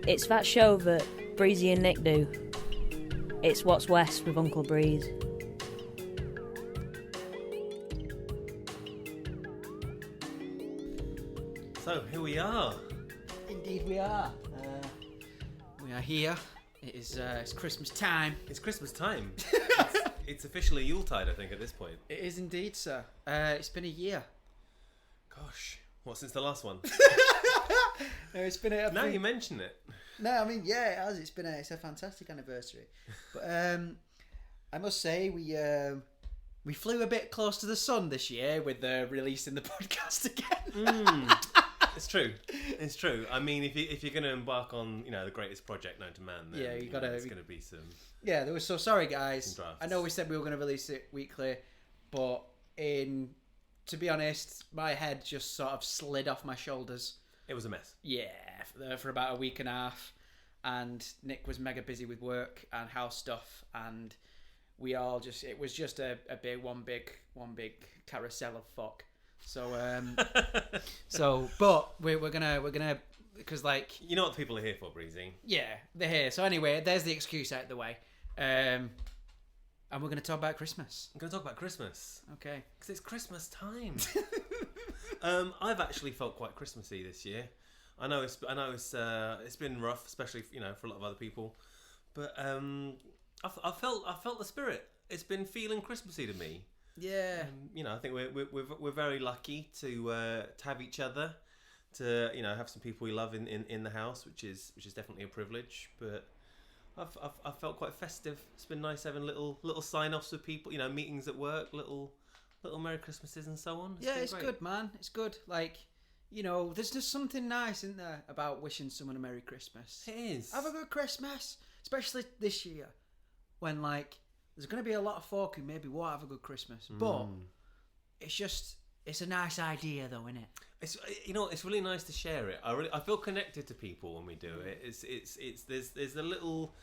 It's that show that Breezy and Nick do. It's What's West with Uncle Breeze. So, here we are. Indeed we are. We are here. It's Christmas time. It's Christmas time. It's officially Yuletide, I think, at this point. It is indeed, sir. It's been a year. Gosh, what, since the last one? No, it's been a... Now you mention it. No, I mean, yeah, it has. It's a fantastic anniversary. But I must say, we flew a bit close to the sun this year with releasing the podcast again. It's true. It's true. I mean, if you're going to embark on, the greatest project known to man, then Yeah, you gotta- there's going to be some. Yeah, there was so sorry, guys. Some drafts. I know we said we were going to release it weekly, but to be honest, my head just sort of slid off my shoulders. It was a mess. Yeah, for about a week and a half, and Nick was mega busy with work and house stuff, and we all it was just a one big carousel of fuck. So, but we're gonna because You know what the people are here for, Breezy. yeah, they're here. So anyway, there's the excuse out of the way, and we're gonna talk about Christmas. I'm going to talk about Christmas. Okay. Because it's Christmas time. I've actually felt quite Christmassy this year. I know it's been rough, especially for a lot of other people, but I felt the spirit. It's been feeling Christmassy to me. Yeah. I think we're very lucky to have each other, to have some people we love in the house, which is definitely a privilege. But I've felt quite festive. It's been nice having little sign-offs with people, meetings at work, little Merry Christmases and so on. It's good, man. It's good. Like, there's just something nice, isn't there, about wishing someone a Merry Christmas. It is. Have a good Christmas, especially this year, when there's going to be a lot of folk who maybe won't have a good Christmas, but it's a nice idea, though, isn't it? It's it's really nice to share it. I feel connected to people when we do it. There's a little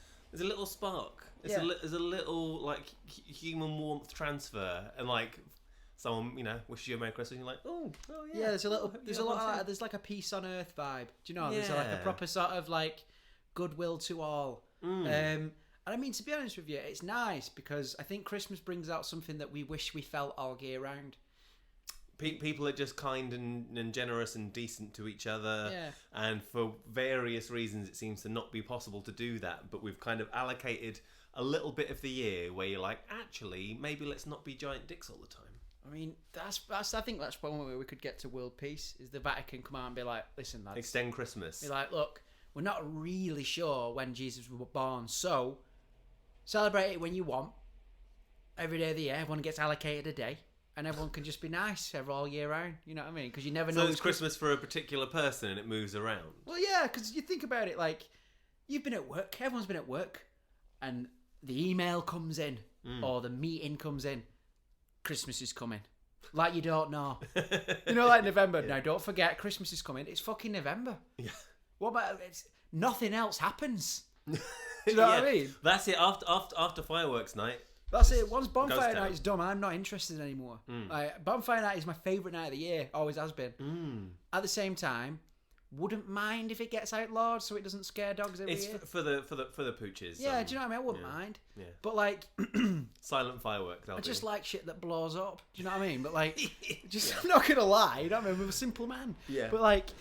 spark. There's a little human warmth transfer, and someone wishes you a Merry Christmas, and you're like, oh yeah. Yeah, there's a lot. There's a peace on earth vibe. Do you know? There's a proper sort of goodwill to all. And I mean, to be honest with you, it's nice because I think Christmas brings out something that we wish we felt all year round. People are just kind and generous and decent to each other. Yeah. And for various reasons, it seems to not be possible to do that. But we've kind of allocated a little bit of the year where you're like, actually, maybe let's not be giant dicks all the time. I mean, I think that's one way we could get to world peace, is the Vatican come out and be like, listen, lads. Extend Christmas. Be like, look, we're not really sure when Jesus was born, so celebrate it when you want. Every day of the year, everyone gets allocated a day, and everyone can just be nice all year round. You know what I mean? Because you never know. So it's Christmas for a particular person, and it moves around. Well, yeah, because you think about it, you've been at work, everyone's been at work, and the email comes in, or the meeting comes in. Christmas is coming. You don't know. November. Yeah. Now, don't forget, Christmas is coming. It's fucking November. Yeah. What about nothing else happens? Do you know what I mean? That's it. After fireworks night. That's it. Once bonfire Ghost night town. is done, I'm not interested anymore. Bonfire night is my favourite night of the year. Always has been. At the same time, wouldn't mind if it gets outlawed so it doesn't scare dogs every It's year. for the pooches. Yeah, do you know what I mean? I wouldn't mind. Yeah. But Silent fireworks. I just like shit that blows up. Do you know what I mean? But I'm not gonna lie. You know what I mean? I'm a simple man. Yeah. But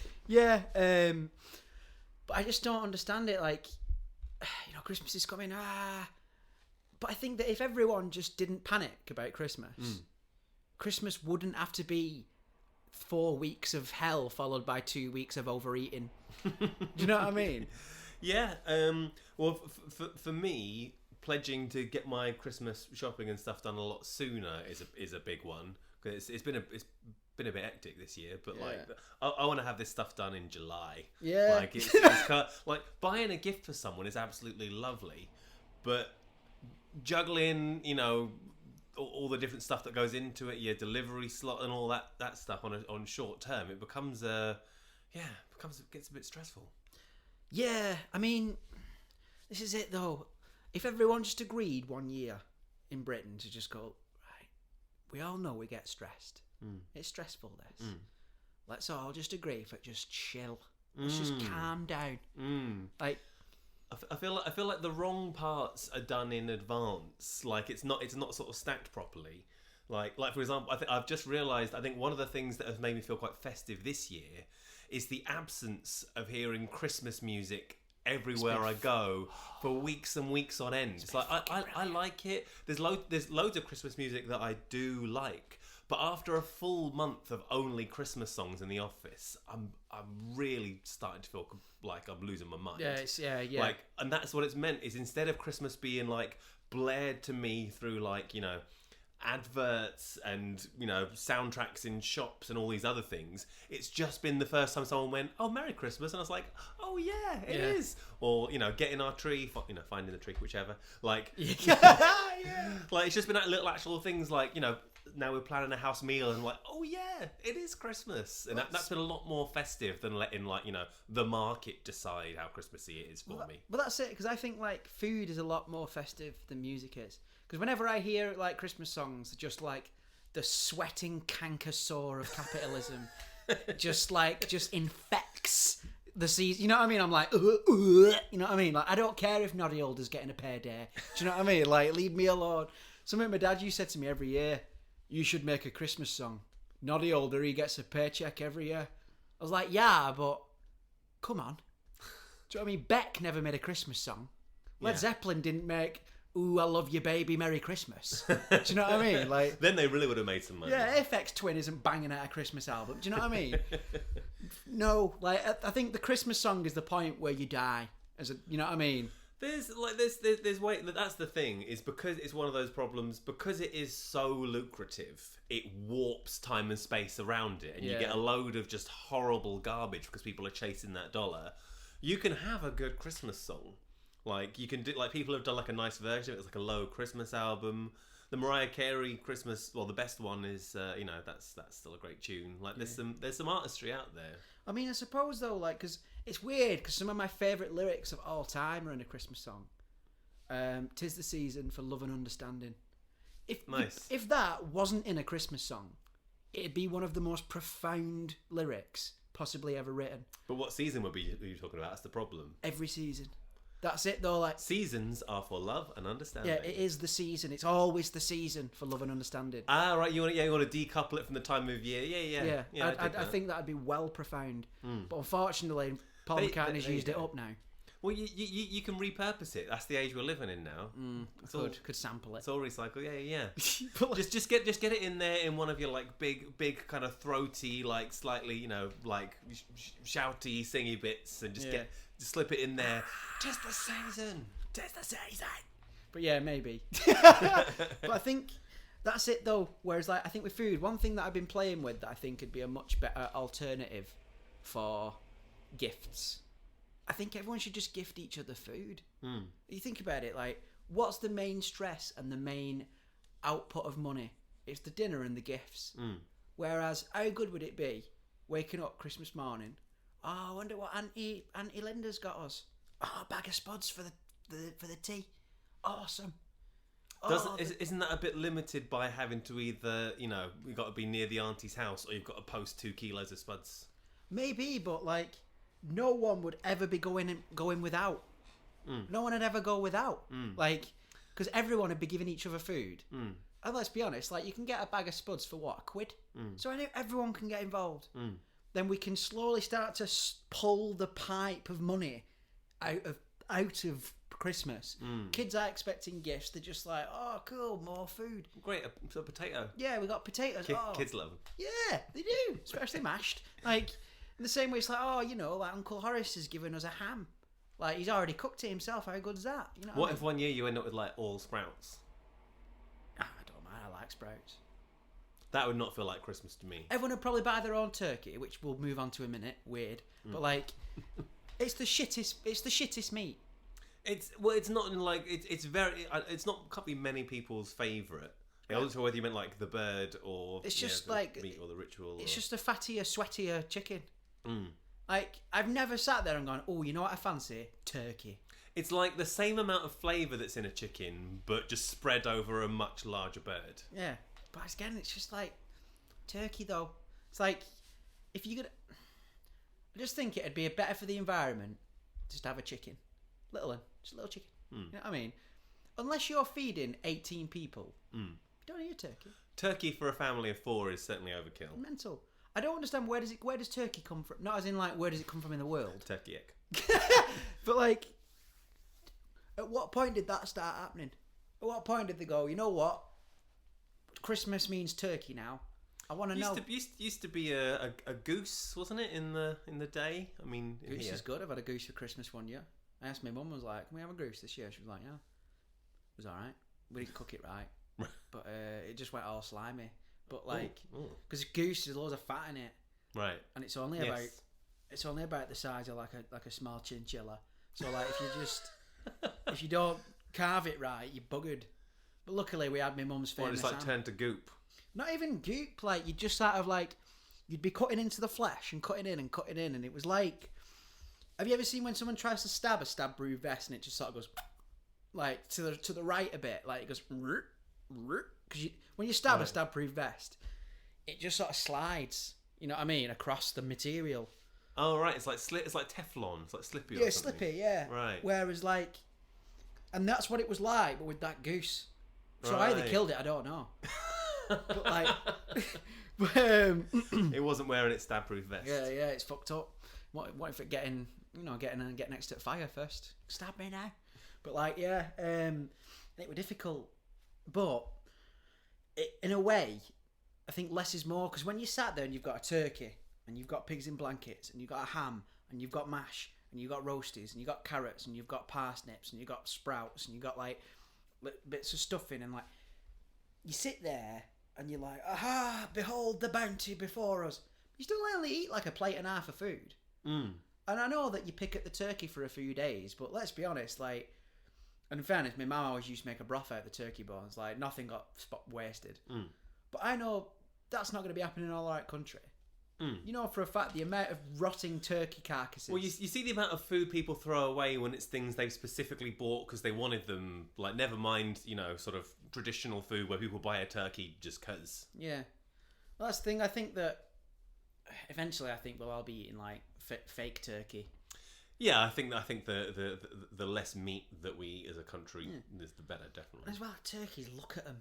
but I just don't understand it. Christmas is coming. But I think that if everyone just didn't panic about Christmas, Christmas wouldn't have to be 4 weeks of hell followed by 2 weeks of overeating. Do you know what I mean? Yeah. Well, for me, pledging to get my Christmas shopping and stuff done a lot sooner is a big one, because it's been a bit hectic this year. But I want to have this stuff done in July. Yeah. Buying a gift for someone is absolutely lovely, but juggling, all the different stuff that goes into it, your delivery slot and all that stuff on short term, it becomes gets a bit stressful. Yeah, I mean, this is it though. If everyone just agreed one year in Britain to just go, right, we all know we get stressed. It's stressful, this. Let's all just agree for just chill. Let's just calm down. Like, I feel like the wrong parts are done in advance. Like it's not sort of stacked properly. Like for example, I've just realised. I think one of the things that has made me feel quite festive this year is the absence of hearing Christmas music everywhere I go for weeks and weeks on end. It's like I like it. There's loads of Christmas music that I do like, but after a full month of only Christmas songs in the office, I'm really starting to feel like I'm losing my mind. Yeah, yeah. Like, and that's what it's meant. Is instead of Christmas being like blared to me through like adverts and soundtracks in shops and all these other things, it's just been the first time someone went, "Oh, Merry Christmas," and I was like, "Oh yeah, it is." Or getting our tree, finding the tree, whichever. Like, like it's just been that little actual things like now we're planning a house meal and like, oh yeah, it is Christmas, and that's been a lot more festive than letting the market decide how Christmassy it is for me. But that's it, because I think like food is a lot more festive than music is. Because whenever I hear like Christmas songs, they're just like the sweating canker sore of capitalism, just infects the season. You know what I mean? I'm like, you know what I mean? Like, I don't care if Noddy Older's getting a payday. Do you know what I mean? Like, leave me alone. Something my dad used to say to me every year: "You should make a Christmas song. Noddy Older, he gets a paycheck every year." I was like, yeah, but come on. Do you know what I mean? Beck never made a Christmas song. Led Zeppelin didn't make "Ooh, I Love You Baby, Merry Christmas." Do you know what I mean? Like, then they really would have made some money. Yeah, FX Twin isn't banging out a Christmas album. Do you know what I mean? No, like I think the Christmas song is the point where you die. You know what I mean? There's way. That's the thing, is because it's one of those problems, because it is so lucrative, it warps time and space around it, and you get a load of just horrible garbage because people are chasing that dollar. You can have a good Christmas song. Like, you can do, like, people have done like a nice version. It's like a low Christmas album. The Mariah Carey Christmas, well, the best one is, that's still a great tune. Like, there's some artistry out there. I mean, I suppose though, like, because it's weird, because some of my favourite lyrics of all time are in a Christmas song. "'Tis the season for love and understanding." If that wasn't in a Christmas song, it'd be one of the most profound lyrics possibly ever written. But what season are you talking about? That's the problem. Every season. That's it though. Like, seasons are for love and understanding. Yeah, it is the season. It's always the season for love and understanding. Ah, right. You want to decouple it from the time of year. Yeah. I think that'd be well profound. But unfortunately, Paul McCartney's used it up now. Well, you can repurpose it. That's the age we're living in now. Could sample it. It's all recycle. Yeah. just get it in there in one of your like big kind of throaty, like slightly shouty, singy bits, and just slip it in there. Just the season. But yeah, maybe. But I think that's it though. Whereas like I think with food, one thing that I've been playing with that I think could be a much better alternative for gifts. I think everyone should just gift each other food. You think about it, like, what's the main stress and the main output of money? It's the dinner and the gifts. Whereas, how good would it be waking up Christmas morning? Oh, I wonder what Auntie Linda's got us. Oh, a bag of spuds for the tea. Awesome. Isn't that a bit limited by having to either, you've got to be near the auntie's house, or you've got to post 2 kilos of spuds? Maybe, but like, no one would ever be going without. No one would ever go without. Like, because everyone would be giving each other food. And let's be honest, like, you can get a bag of spuds for what, £1? So I know everyone can get involved. Then we can slowly start to pull the pipe of money out of Christmas. Kids are expecting gifts. They're just like, oh, cool, more food. Great, a potato. Yeah, we got potatoes. Kids love them. Yeah, they do, especially mashed. Like, in the same way, it's like, like Uncle Horace has given us a ham. Like, he's already cooked it himself. How good's that? You know what if one year you end up with like all sprouts? I don't mind. I like sprouts. That would not feel like Christmas to me. Everyone would probably buy their own turkey, which we'll move on to in a minute. Weird, but like, it's the shittest. It's the shittest meat. It's not like it's very. It's not can't be many people's favourite. I wasn't sure whether you meant like the bird or it's just the like meat or the ritual. It's just a fattier, sweatier chicken. Like, I've never sat there and gone, oh, you know what I fancy? Turkey. It's like the same amount of flavour that's in a chicken, but just spread over a much larger bird. Yeah, but again, it's just like turkey though. It's like if you could. I just think it'd be better for the environment just to have a chicken. Little one. Just a little chicken. You know what I mean? Unless you're feeding 18 people, you don't need a turkey. Turkey for a family of 4 is certainly overkill. Mental. I don't understand where does turkey come from? Not as in like where does it come from in the world? Turkey egg. But like, at what point did that start happening? At what point did they go, you know what? Christmas means turkey now. I want to know. Used to be a goose, wasn't it, in the day? I mean, Goose is good. I've had a goose for Christmas one year. I asked my mum, I was like, can we have a goose this year? She was like, yeah. It was alright. We didn't cook it right. But it just went all slimy. But like, because goose has loads of fat in it. Right. And it's only about the size of like a small chinchilla. So like if you don't carve it right, you're buggered. But luckily we had my mum's famous It's like turned to goop. Not even goop, like you just sort of like you'd be cutting into the flesh and cutting in, and it was like, have you ever seen when someone tries to stab a stab-proof vest and it just sort of goes like to the right a bit, like it goes because when you stab a stab-proof vest, it just sort of slides, you know what I mean, across the material. Oh right, it's like Teflon, it's like slippy. Yeah, or something. slippy, yeah. Right. Whereas like, and that's what it was like, but with that goose. So Right. I either killed it, I don't know. But like, it wasn't wearing its stab-proof vest. yeah, it's fucked up. What if it get next to the fire first? Stab me now. But like, yeah, it was difficult. But in a way, I think less is more, because when you sat there and you've got a turkey and you've got pigs in blankets and you've got a ham and you've got mash and you've got roasties and you've got carrots and you've got parsnips and you've got sprouts and you've got like bits of stuffing, and like you sit there and you're like, aha, behold the bounty before us. You still only eat like a plate and a half of food. And I know that you pick at the turkey for a few days, but let's be honest, like, and in fairness, my mum always used to make a broth out of the turkey bones, like nothing got wasted. But I know that's not going to be happening in all our country. You know for a fact the amount of rotting turkey carcasses. Well, you see the amount of food people throw away when it's things they've specifically bought because they wanted them. Like, never mind, sort of traditional food where people buy a turkey just because. Yeah. Well, that's the thing. I think that eventually, we'll all be eating like fake turkey. Yeah, I think the less meat that we eat as a country is the better, definitely. As well, turkeys. Look at them.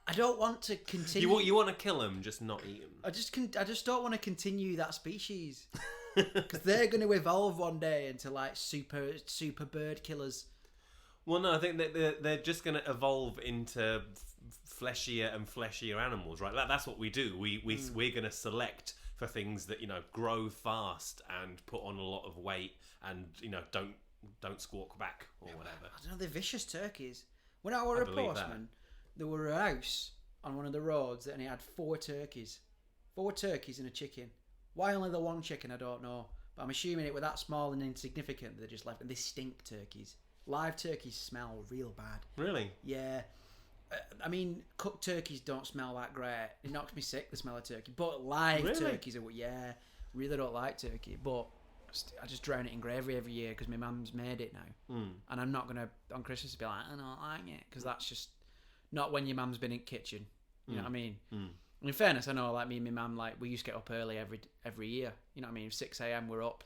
I don't want to continue. You want to kill them, just not eat them. I just don't want to continue that species, because they're going to evolve one day into like super bird killers. Well, no, I think that they're just going to evolve into fleshier and fleshier animals, right? That's what we do. We're going to select for things that grow fast and put on a lot of weight and don't squawk back or whatever. I don't know. They're vicious turkeys. When I were a postman, there were a house on one of the roads and it had 4 turkeys. 4 turkeys and a chicken. Why only the one chicken, I don't know. But I'm assuming it were that small and insignificant that they just left. And they stink, turkeys. Live turkeys smell real bad. Really? Yeah. I mean, cooked turkeys don't smell that great. It knocks me sick, the smell of turkey. But live turkeys are, really don't like turkey. But I just drown it in gravy every year because my mum's made it now. And I'm not going to, on Christmas, be like, I don't like it. Because that's just not when your mum's been in the kitchen. You know what I mean? In fairness, I know, like, me and my mum, like, we used to get up early every year. You know what I mean? 6 a.m. we're up,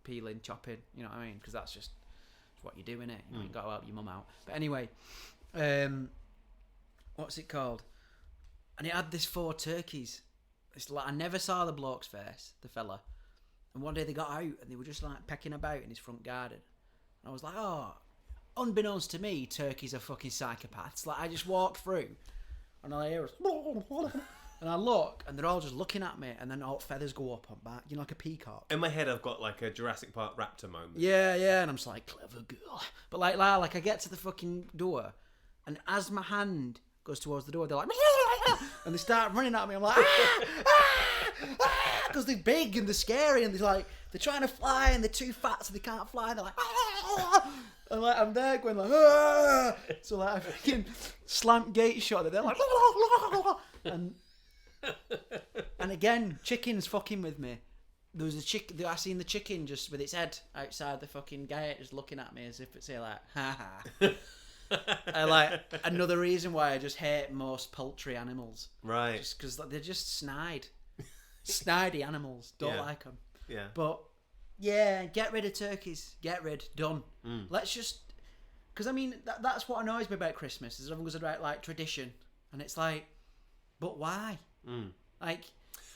peeling, chopping. You know what I mean? Because that's just what you do, innit? You got to help your mum out. But anyway, what's it called? And it had this 4 turkeys. It's like, I never saw the bloke's face, the fella. And one day they got out and they were just like pecking about in his front garden. And I was like, oh, unbeknownst to me, turkeys are fucking psychopaths. Like, I just walked through and I hear and I look and they're all just looking at me, and then all feathers go up on back, like a peacock. In my head, I've got like a Jurassic Park raptor moment. Yeah, and I'm just like, clever girl. But like I get to the fucking door, and as my hand goes towards the door, they're like, and they start running at me. I'm like, because they're big and they're scary and they're trying to fly and they're too fat so they can't fly. And they're like, and like I'm there going like, so like I fucking slant gate shot and they're like, and again, chicken's fucking with me. There was a chicken. I seen the chicken just with its head outside the fucking gate, just looking at me as if it's like, ha ha. Like another reason why I just hate most poultry animals, right? Just because they're just snide, snidey animals. Don't like them. Yeah. But yeah, get rid of turkeys. Get rid. Done. Let's just. Because I mean, that's what annoys me about Christmas. Is everyone's about like tradition, and it's like, but why? Like,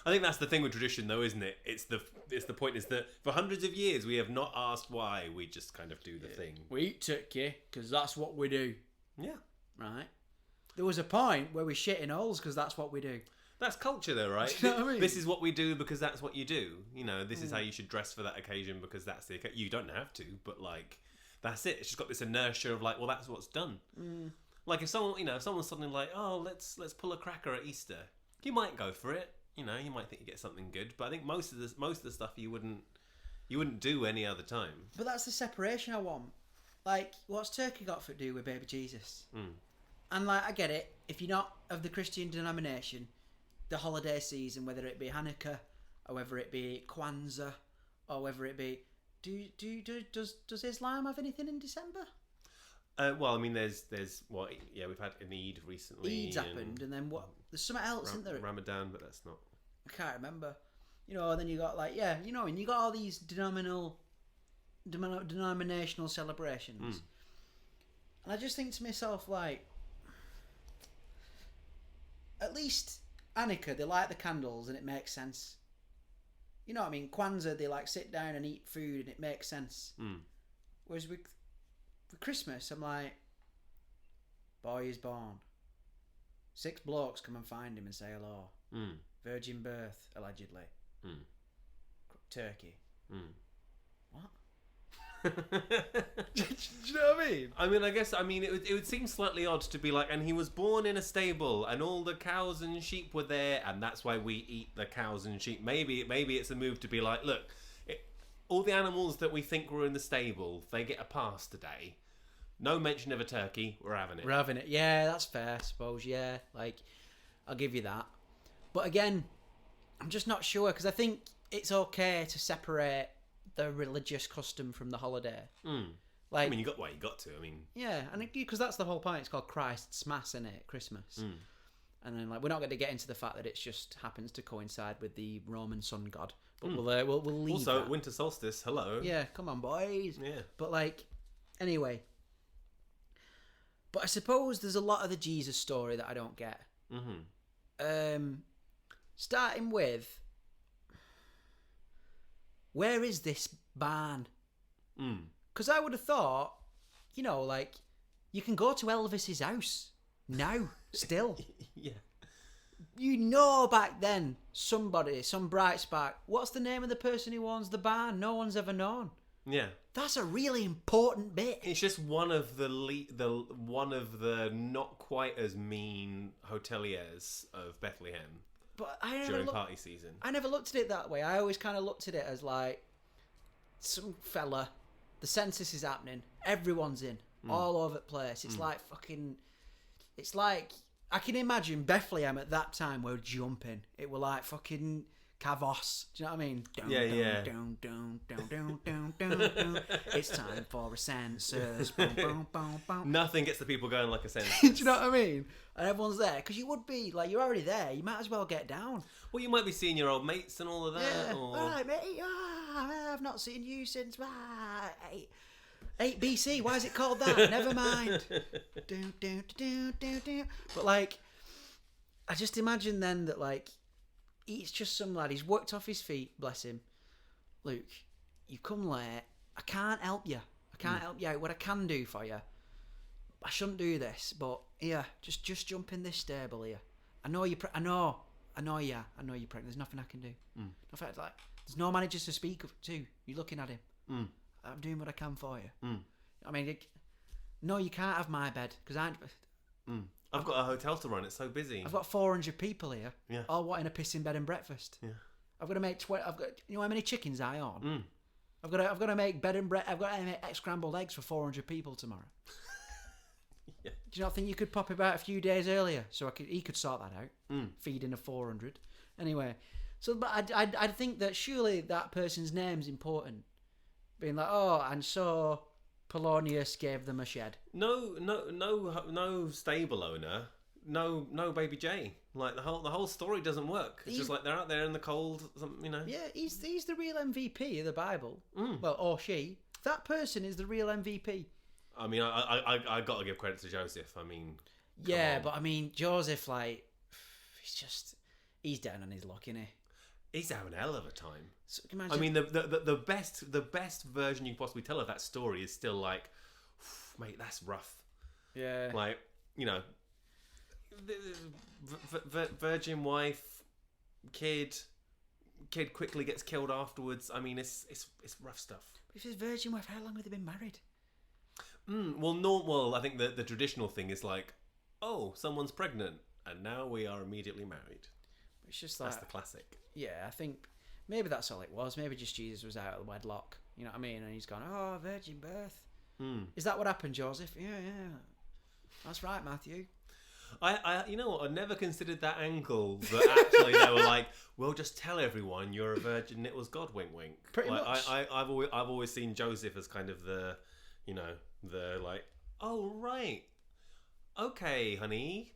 I think that's the thing with tradition, though, isn't it? It's the point is that for hundreds of years we have not asked why. We just kind of do the thing. we eat turkey because that's what we do, Yeah. right? There was a point where we shit in holes because that's what we do. That's culture, though, right? Do you know what I mean? This is what we do because that's what you do. You know, this is how you should dress for that occasion because that's the occasion. You don't have to, but like, that's it. It's just got this inertia of like, well, that's what's done. Like if someone, if someone's suddenly like, oh, let's pull a cracker at Easter, you might go for it. You know, you might think you get something good, but I think most of the stuff you wouldn't do any other time. But that's the separation I want. Like, what's turkey got to do with baby Jesus? And like, I get it. If you're not of the Christian denomination, the holiday season, whether it be Hanukkah or whether it be Kwanzaa or whether it be, does Islam have anything in December? Well, I mean, there's we've had an Eid recently. Eid's happened, and then what? There's something else, isn't there? Ramadan, but that's not. I can't remember. And then you got like, and you got all these denominational celebrations, and I just think to myself like, at least Hanukkah, they light the candles and it makes sense. You know what I mean? Kwanzaa, they like sit down and eat food and it makes sense. Whereas with Christmas, I'm like, boy is born. 6 blokes come and find him and say hello. Virgin birth, allegedly. Turkey. What? Do you know what I mean? I mean, it would seem slightly odd to be like, and he was born in a stable, and all the cows and sheep were there, and that's why we eat the cows and sheep. Maybe it's a move to be like, look, all the animals that we think were in the stable, they get a pass today. No mention of a turkey. We're having it. We're having it. Yeah, that's fair, I suppose. Yeah, like, I'll give you that. But again, I'm just not sure, because I think it's okay to separate the religious custom from the holiday. Like, I mean, you got to. I mean, yeah, and because that's the whole point. It's called Christ's Mass, isn't it? Christmas. And then like, we're not going to get into the fact that it just happens to coincide with the Roman sun god. But we'll leave. Also, that. winter solstice. Hello. Yeah, come on, boys. Yeah. But like, anyway. But I suppose there's a lot of the Jesus story that I don't get. Starting with, where is this barn? Because I would have thought, like, you can go to Elvis's house now, still. Yeah. Back then, some bright spark. What's the name of the person who owns the barn? No one's ever known. Yeah. That's a really important bit. It's just one of the not quite as mean hoteliers of Bethlehem. But I during party season. I never looked at it that way. I always kind of looked at it as like, some fella, the census is happening, everyone's in, all over the place. It's like fucking, it's like, I can imagine Bethlehem at that time were jumping. It were like fucking Kavos. Do you know what I mean? Yeah. It's time for a census. Boom, boom, boom, boom. Nothing gets the people going like a census. Do you know what I mean? And everyone's there because you would be like, you're already there. You might as well get down. Well, you might be seeing your old mates and all of that. Yeah. Or... All right, mate. I've not seen you since 8 BC. Why is it called that? Never mind. But like, I just imagine then that like, he's just some lad. He's worked off his feet. Bless him. Luke, you've come late. I can't help you. I can't help you out. What I can do for you, I shouldn't do this, but here, just jump in this stable here. I know you. I know you. I know you're pregnant. There's nothing I can do. In fact, like, there's no managers to speak to. You're looking at him. I'm doing what I can for you. I mean, no, you can't have my bed because I've got a hotel to run. It's so busy. I've got 400 people here. Yeah. All wanting a pissing bed and breakfast. Yeah. I've got to make you know how many chickens I own? I've got to make bed and bread. I've got to make scrambled eggs for 400 people tomorrow. Yeah. Do you not think you could pop about a few days earlier so he could sort that out? Feeding a 400. Anyway, so but I think that surely that person's name's important. Being like, oh, and so Polonius gave them a shed. No stable owner no baby J. Like the whole story doesn't work. It's just like they're out there in the cold, you know. Yeah, he's the real MVP of the Bible. Mm. Well, or she. That person is the real MVP. I mean, I got to give credit to Joseph. I mean, Yeah, on. but I mean, Joseph, like, he's down on his luck, isn't he? He's having a hell of a time. So, imagine, I mean, the best version you can possibly tell of that story is still like, mate, that's rough. yeah, Like, you know, virgin wife, kid quickly gets killed afterwards. I mean, it's rough stuff. if his virgin wife, how long have they been married? Well, I think the traditional thing is like, oh, someone's pregnant, and now we are immediately married. It's just like, That's the classic. yeah, I think maybe that's all it was. Maybe just Jesus was out of wedlock. You know what I mean? And he's gone, oh, virgin birth. Is that what happened, Joseph? Yeah. That's right, Matthew. I you know what? I never considered that angle. That actually they were like, well, just tell everyone you're a virgin. It was God. Wink, wink. Pretty like, much. I've always seen Joseph as kind of the, you know, the like, oh right, okay, honey.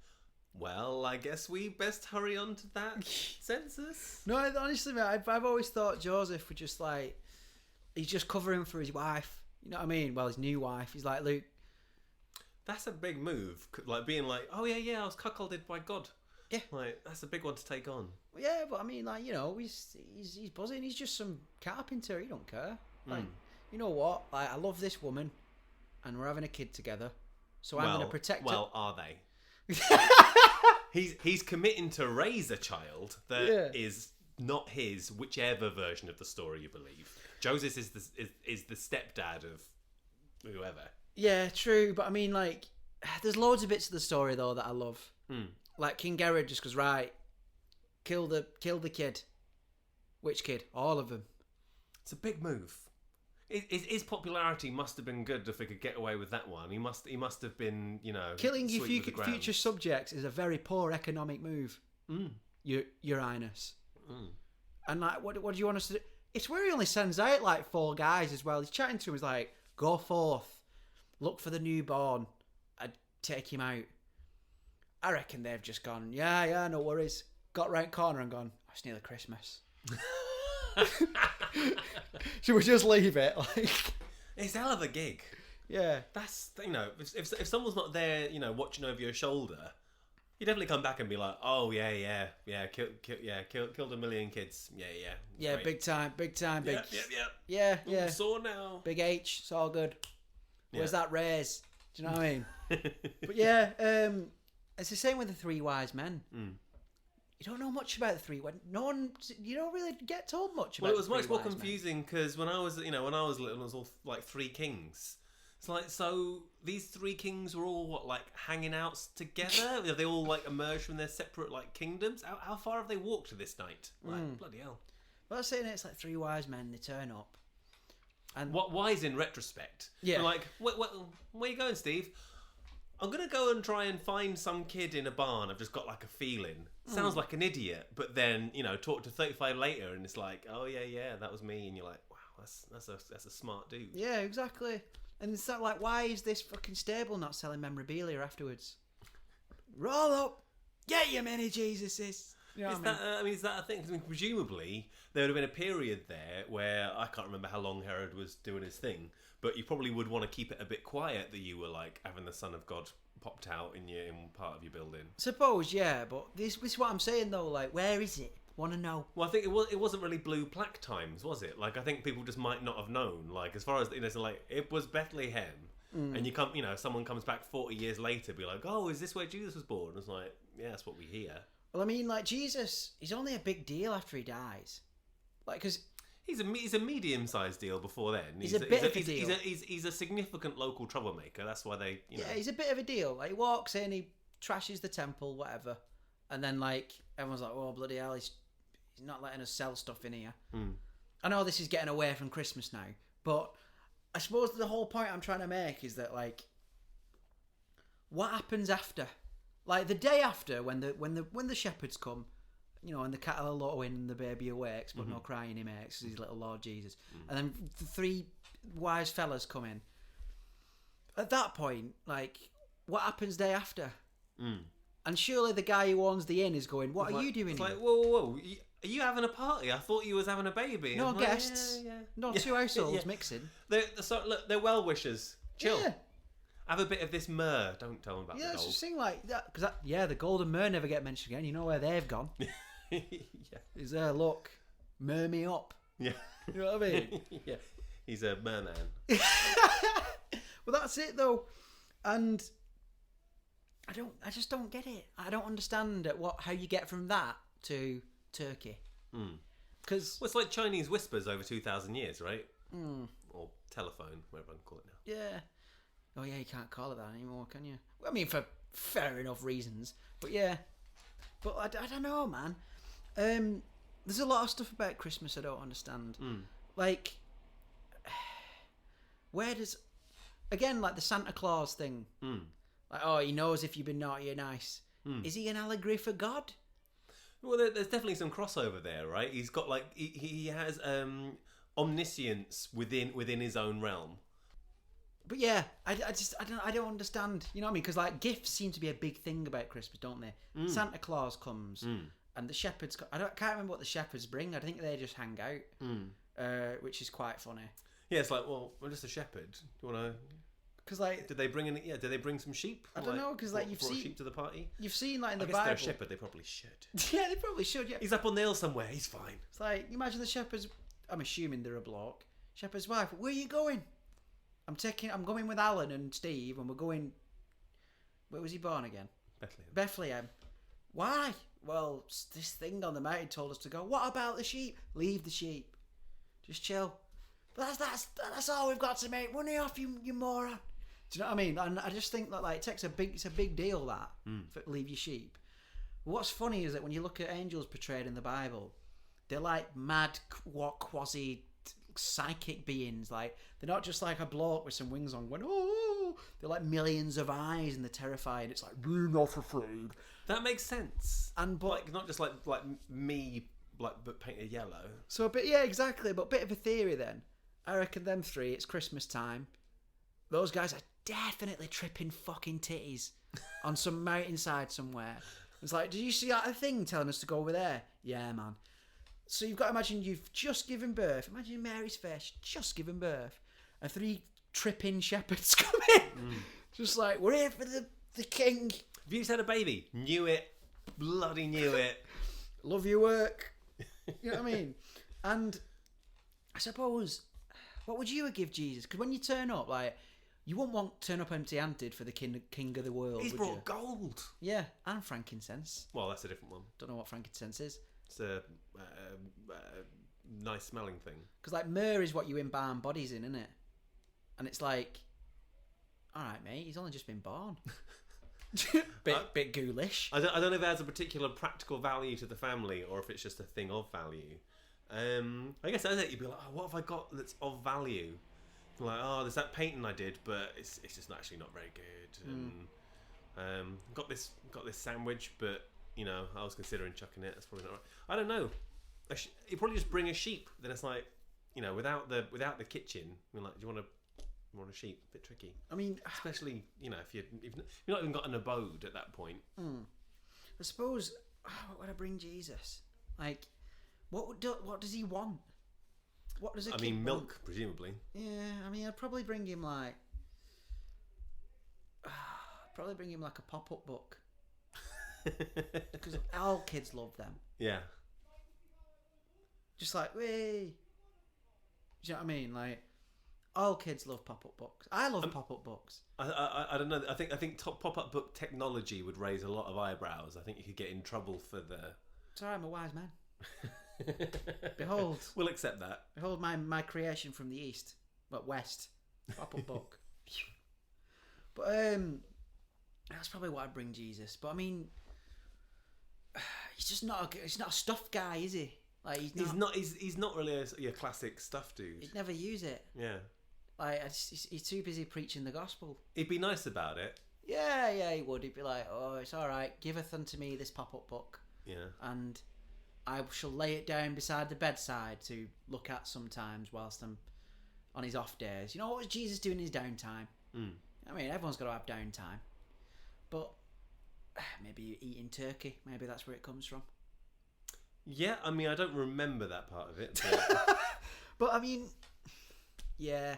Well, I guess we best hurry on to that census. No, honestly, mate, I've always thought Joseph was just like, he's just covering for his wife. You know what I mean? Well, his new wife. He's like, Luke. That's a big move. Like being like, oh yeah, I was cuckolded by God. Yeah. Like that's a big one to take on. Yeah, but I mean, like, you know, he's buzzing. He's just some carpenter. He don't care. Like, you know what? Like, I love this woman, and we're having a kid together. So I'm going to protect her. Well, are they? He's committing to raise a child that is not his, whichever version of the story you believe. Joseph is the stepdad of whoever. Yeah, true. But I mean, like, there's loads of bits of the story though that I love. Like King Herod just goes, right, kill the kid. Which kid? All of them. It's a big move. His popularity must have been good if he could get away with that one. He must have been, you know, Killing your sweet with the future ground. subjects is a very poor economic move. Your Highness. And like, what do you want us to do? It's where he only sends out like 4 guys as well. He's chatting to him. He's like, go forth, look for the newborn, and take him out. I reckon they've just gone, yeah, no worries. Got round corner and gone, oh, it's nearly Christmas. Should we just leave it? Like, It's a hell of a gig. yeah. That's, you know, if someone's not there, you know, watching over your shoulder, you definitely come back and be like, oh yeah, killed a million kids. Yeah, Big time. Yeah. Yeah. Saw now. Big H, it's all good. Where's Yeah. that raise? Do you know what I mean? But yeah, it's the same with the 3 wise men. You don't know much about the 3 wise. You don't really get told much about. Well, it was the 3 much more wise men. confusing because when I was little, it was all like 3 kings. It's like, so these 3 kings were all what, like hanging out together? Have they all like emerged from their separate like kingdoms? How far have they walked to this night? Like, bloody hell. Well, I was saying it's like 3 wise men. They turn up, and What wise in retrospect? Yeah. They're like, where you going, Steve? I'm gonna go and try and find some kid in a barn. I've just got like a feeling. Sounds like an idiot, but then talk to 35 later, and it's like, oh yeah, that was me, and you're like, wow, that's a smart dude. yeah, exactly. And it's not like, why is this fucking stable not selling memorabilia afterwards? Roll up, get your mini Jesuses. You know Is what I mean? is that a thing? 'Cause, I mean, presumably there would have been a period there where I can't remember how long Herod was doing his thing, but you probably would want to keep it a bit quiet that you were like having the Son of God popped out in part of your building. Suppose, yeah, but this is what I'm saying though. Like, where is it? Want to know? Well, I think it wasn't really blue plaque times, was it? Like, I think people just might not have known. Like, as far as so like, it was Bethlehem, and someone comes back 40 years later, be like, oh, is this where Jesus was born? And it's like, yeah, that's what we hear. Well, I mean, like, Jesus, he's only a big deal after he dies. Like, because He's a medium-sized deal before then. He's a bit of a deal. He's a significant local troublemaker. That's why they, yeah, he's a bit of a deal. Like, he walks in, he trashes the temple, whatever, and then like everyone's like, oh bloody hell, he's not letting us sell stuff in here. I know this is getting away from Christmas now, but I suppose the whole point I'm trying to make is that, like, what happens after, like the day after, when the shepherds come, and the cattle are lowing and the baby awakes, but no crying he makes, his little Lord Jesus, and then the 3 wise fellas come in. At that point, like, what happens day after? And surely the guy who owns the inn is going, "What are you doing It's here? like, whoa. Are you having a party? I thought you was having a baby. No I'm like, guests. Yeah. Not Yeah. two households Yeah. mixing." Look, they're well wishers. Chill. Yeah. Have a bit of this myrrh. Don't tell them about Yeah, the it's gold. just thing like that. Because the golden myrrh never get mentioned again. You know where they've gone? yeah. Is there, look, myrrh me up. Yeah. You know what I mean? yeah. He's a merman. Well, that's it though, and I just don't get it. I don't understand how you get from that to Turkey. Because Well, it's like Chinese whispers over 2,000 years, right? Or telephone, whatever I can call it now. yeah, oh yeah, you can't call it that anymore, can you? Well, I mean, for fair enough reasons, but yeah, but I don't know, man. There's a lot of stuff about Christmas I don't understand. Like, where does again like the Santa Claus thing? Like, oh, he knows if you've been naughty or nice. Is he an allegory for God? Well, there's definitely some crossover there, right? He's got like he has omniscience within his own realm. But yeah, I don't understand. You know what I mean? Because like gifts seem to be a big thing about Christmas, don't they? Santa Claus comes, and the shepherds. I can't remember what the shepherds bring. I think they just hang out, which is quite funny. Yeah, it's like, well, I'm just a shepherd. Do you want to? Because like, Did they bring in? Yeah, did they bring some sheep? I don't know, 'cause, like, you've brought seen- sheep to the party. you've seen like in the I guess Bible. they're a shepherd. They probably should. Yeah, they probably should. Yeah, He's up on the hill somewhere. He's fine. it's like you imagine the shepherds. I'm assuming they're a bloke. Shepherd's wife. Where are you going? I'm going with Alan and Steve, and we're going. Where was he born again? Bethlehem. Bethlehem. Why? Well, this thing on the mountain told us to go. What about the sheep? Leave the sheep. Just chill. But that's all we've got to make money off, you moron. Do you know what I mean? And I just think that like it's a big deal that for leave your sheep. What's funny is that when you look at angels portrayed in the Bible, they're like mad, quasi psychic beings. Like they're not just like a bloke with some wings on going, oh, they're like millions of eyes and they're terrified. It's like, be not afraid. That makes sense. And but Like not just like me, but painted yellow. so a bit, yeah, exactly. But bit of a theory then. I reckon them three. It's Christmas time. Those guys are definitely tripping fucking titties on some mountainside somewhere. It's like, did you see that thing telling us to go over there? Yeah, man. So you've got to imagine you've just given birth. Imagine Mary's face, just given birth, and three tripping shepherds come in. Just like, we're here for the king. Have you just had a baby? Knew it. Bloody knew it. Love your work. You know what I mean? And I suppose, what would you give Jesus? Because when you turn up, like, you wouldn't turn up empty-handed for the king of the world, He's would brought you? gold. Yeah, and frankincense. Well, that's a different one. Don't know what frankincense is. It's a nice smelling thing. Because, like, myrrh is what you embalm bodies in, isn't it? And it's like, all right, mate, he's only just been born. bit ghoulish. I don't know if it has a particular practical value to the family or if it's just a thing of value. I guess that's it. You'd be like, oh, what have I got that's of value? Like, oh, there's that painting I did, but it's just actually not very good. And got this sandwich, but you know, I was considering chucking it. That's probably not right. I don't know. You probably just bring a sheep. Then it's like, you know, without the kitchen. You're like, do you want a sheep? A bit tricky. I mean, Especially, you know, if you've not even got an abode at that point. I suppose, what would I bring Jesus? Like, what does he want? What does a I kid mean, want? milk, presumably. Yeah, I mean, I'd probably bring him like, like a pop-up book. Because all kids love them. Yeah. Just like, way. Do you know what I mean? Like, all kids love pop-up books. I love pop-up books. I don't know. I think pop-up book technology would raise a lot of eyebrows. I think you could get in trouble for the. Sorry, I'm a wise man. Behold. We'll accept that. Behold my creation from the east, but west. Pop-up book. But that's probably what I'd bring Jesus. But I mean, he's not a stuffed guy, is he? Like he's not really a classic stuff dude. He'd never use it. Yeah. Like he's too busy preaching the gospel. He'd be nice about it. Yeah, he would. He'd be like, "Oh, it's all right. Giveth unto me this pop-up book, Yeah. and I shall lay it down beside the bedside to look at sometimes whilst I'm on his off days." You know, what was Jesus doing in his downtime? I mean, everyone's got to have downtime, but maybe eating turkey. Maybe that's where it comes from. Yeah, I mean, I don't remember that part of it. But... But I mean, yeah,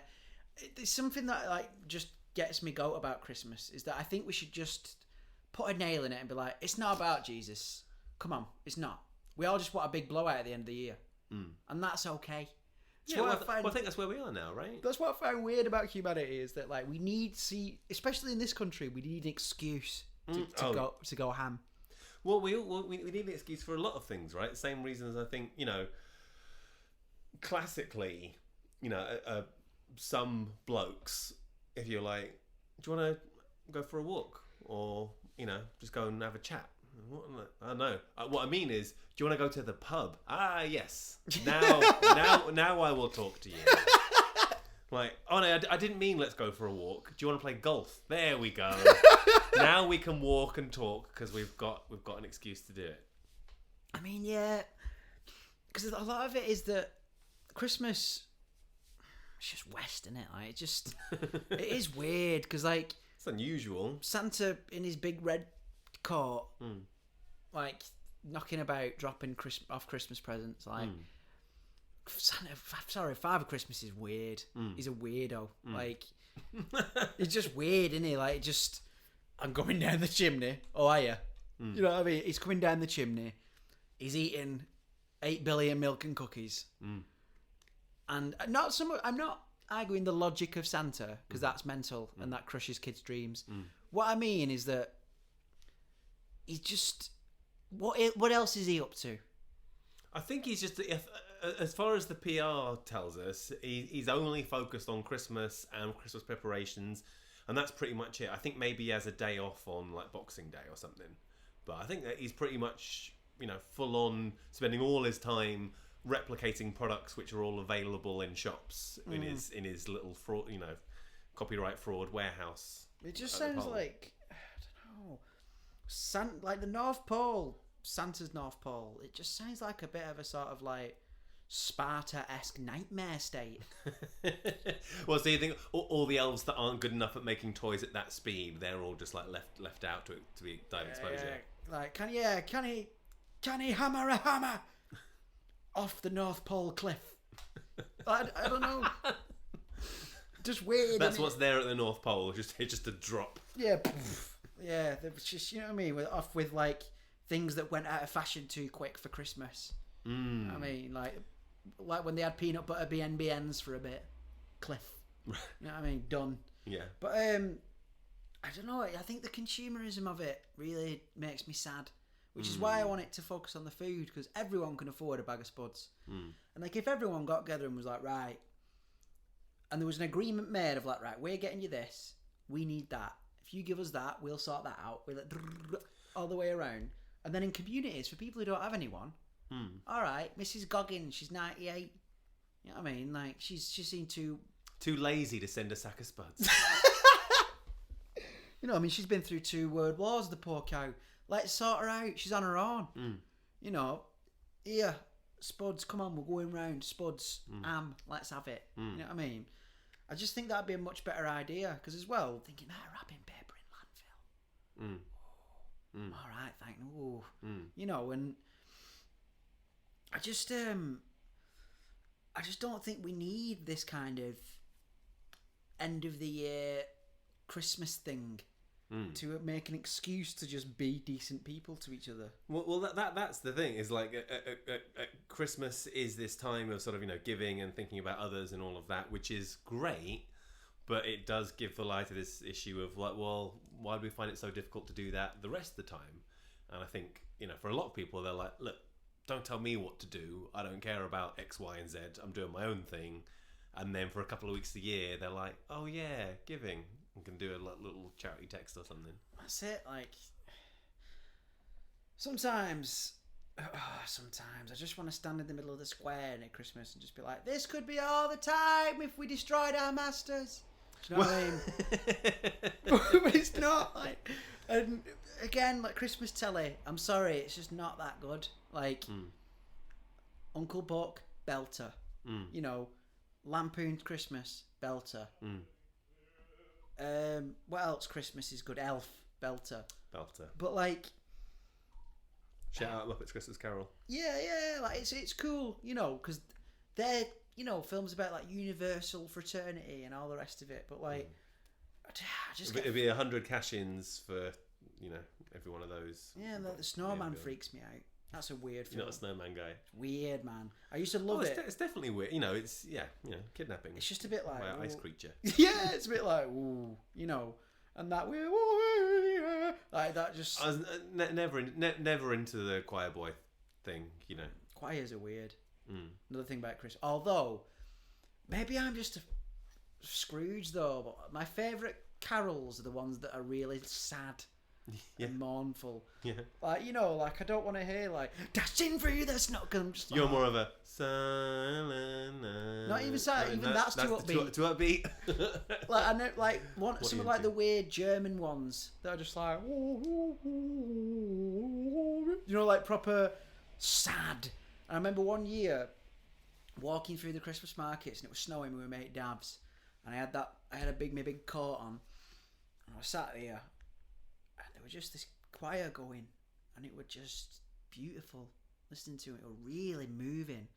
there's something that like just gets me goat about Christmas is that I think we should just put a nail in it and be like, it's not about Jesus. Come on, it's not. We all just want a big blowout at the end of the year, and that's okay. Yeah, well, I think that's where we are now, right? That's what I find weird about humanity is that like we need especially in this country, we need an excuse to go ham. Well, we need an excuse for a lot of things, right? Same reason as I think, classically, some blokes, if you're like, do you want to go for a walk or just go and have a chat? I don't know. What I mean is, do you want to go to the pub? Ah, yes. Now I will talk to you. Like, oh no, I didn't mean let's go for a walk. Do you want to play golf? There we go. Now we can walk and talk because we've got an excuse to do it. I mean, yeah, because a lot of it is that Christmas, it's just West, isn't it? Like, it is weird because like it's unusual. Santa in his big red coat, like knocking about, dropping off Christmas presents, like. Santa, sorry, Father Christmas is weird. He's a weirdo. Like, he's just weird, isn't he? Like, I'm going down the chimney. Oh, are you? You know what I mean? He's coming down the chimney. He's eating 8 billion milk and cookies. And I'm not arguing the logic of Santa because that's mental and that crushes kids' dreams. What I mean is that he's just what else is he up to? I think he's just, as far as the PR tells us, he's only focused on Christmas and Christmas preparations, and that's pretty much it. I think maybe he has a day off on like Boxing Day or something, but I think that he's pretty much full on spending all his time replicating products which are all available in shops in his little fraud, copyright fraud warehouse. It just sounds like, I don't know, like the North Pole. Santa's North Pole. It just sounds like a bit of a sort of like Sparta-esque nightmare state. Well, so you think all the elves that aren't good enough at making toys at that speed, they're all just like left out to be dive exposure. Like, can he hammer a hammer off the North Pole cliff? I don't know. Just weird. That's what's there at the North Pole. It's just a drop. Yeah, yeah. It's just, you know what I mean. Off with like things that went out of fashion too quick for Christmas. I mean, like when they had peanut butter BNBNs for a bit. Cliff. You know what I mean? Done. Yeah. But I don't know. I think the consumerism of it really makes me sad. Which is why I want it to focus on the food, because everyone can afford a bag of spuds. And like if everyone got together and was like, right, and there was an agreement made of like, right, we're getting you this, we need that. If you give us that, we'll sort that out. We're like all the way around. And then in communities, for people who don't have anyone, all right, Mrs. Goggins, she's 98. You know what I mean? Like, she's seen too lazy to send a sack of spuds. You know, I mean, she's been through 2 world wars, the poor cow. Let's sort her out. She's on her own. You know, here, spuds, come on, we're going round. Spuds, let's have it. You know what I mean? I just think that'd be a much better idea. Because as well, thinking, wrapping paper in landfill. All right, thank you. You know, and I just don't think we need this kind of end of the year Christmas thing to make an excuse to just be decent people to each other. Well, that's the thing. Is like Christmas is this time of sort of giving and thinking about others and all of that, which is great. But it does give the lie to this issue of like, well, why do we find it so difficult to do that the rest of the time? And I think, for a lot of people, they're like, look, don't tell me what to do. I don't care about X, Y, and Z. I'm doing my own thing. And then for a couple of weeks a year, they're like, oh yeah, giving. And can do a little charity text or something. That's it. Like, sometimes I just want to stand in the middle of the square at Christmas and just be like, this could be all the time if we destroyed our masters. Do you know what I mean? But it's not. Like, and again, like Christmas telly, I'm sorry, it's just not that good. Like, Uncle Buck, belter. You know, Lampoon's Christmas, belter. What else Christmas is good? Elf, belter. Belter. But like, Shout out Muppets Christmas Carol. yeah, like it's cool, you know, because they're, you know, films about like universal fraternity and all the rest of it. But like, I just It'd be 100 cash-ins for, you know, every one of those. yeah, the snowman Yeah, freaks me out. That's a weird film. You're not a snowman guy. Weird, man. I used to love it's, it. it's definitely weird. You know, it's kidnapping It's just a bit like by an ice ooh. creature. Yeah, it's a bit like ooh, you know, and that weird like that just. I was never into the choir boy thing. You know, Choirs are weird. Mm. Another thing about Chris, although maybe I'm just a Scrooge though. But my favourite carols are the ones that are really sad Yeah. and mournful. Yeah. Like, you know, like I don't want to hear like dashing through the snow. 'Cause I'm just like, You're more of a silent night. Not even silent, even that's too upbeat. Too upbeat. like I know, like What some are of you like the into? weird German ones that are just like, you know, like proper sad. And I remember one year walking through the Christmas markets and it was snowing. We were mate Davs, and I had my big coat on, and I was sat here, and there was just this choir going, and it was just beautiful. Listening to it, it was really moving,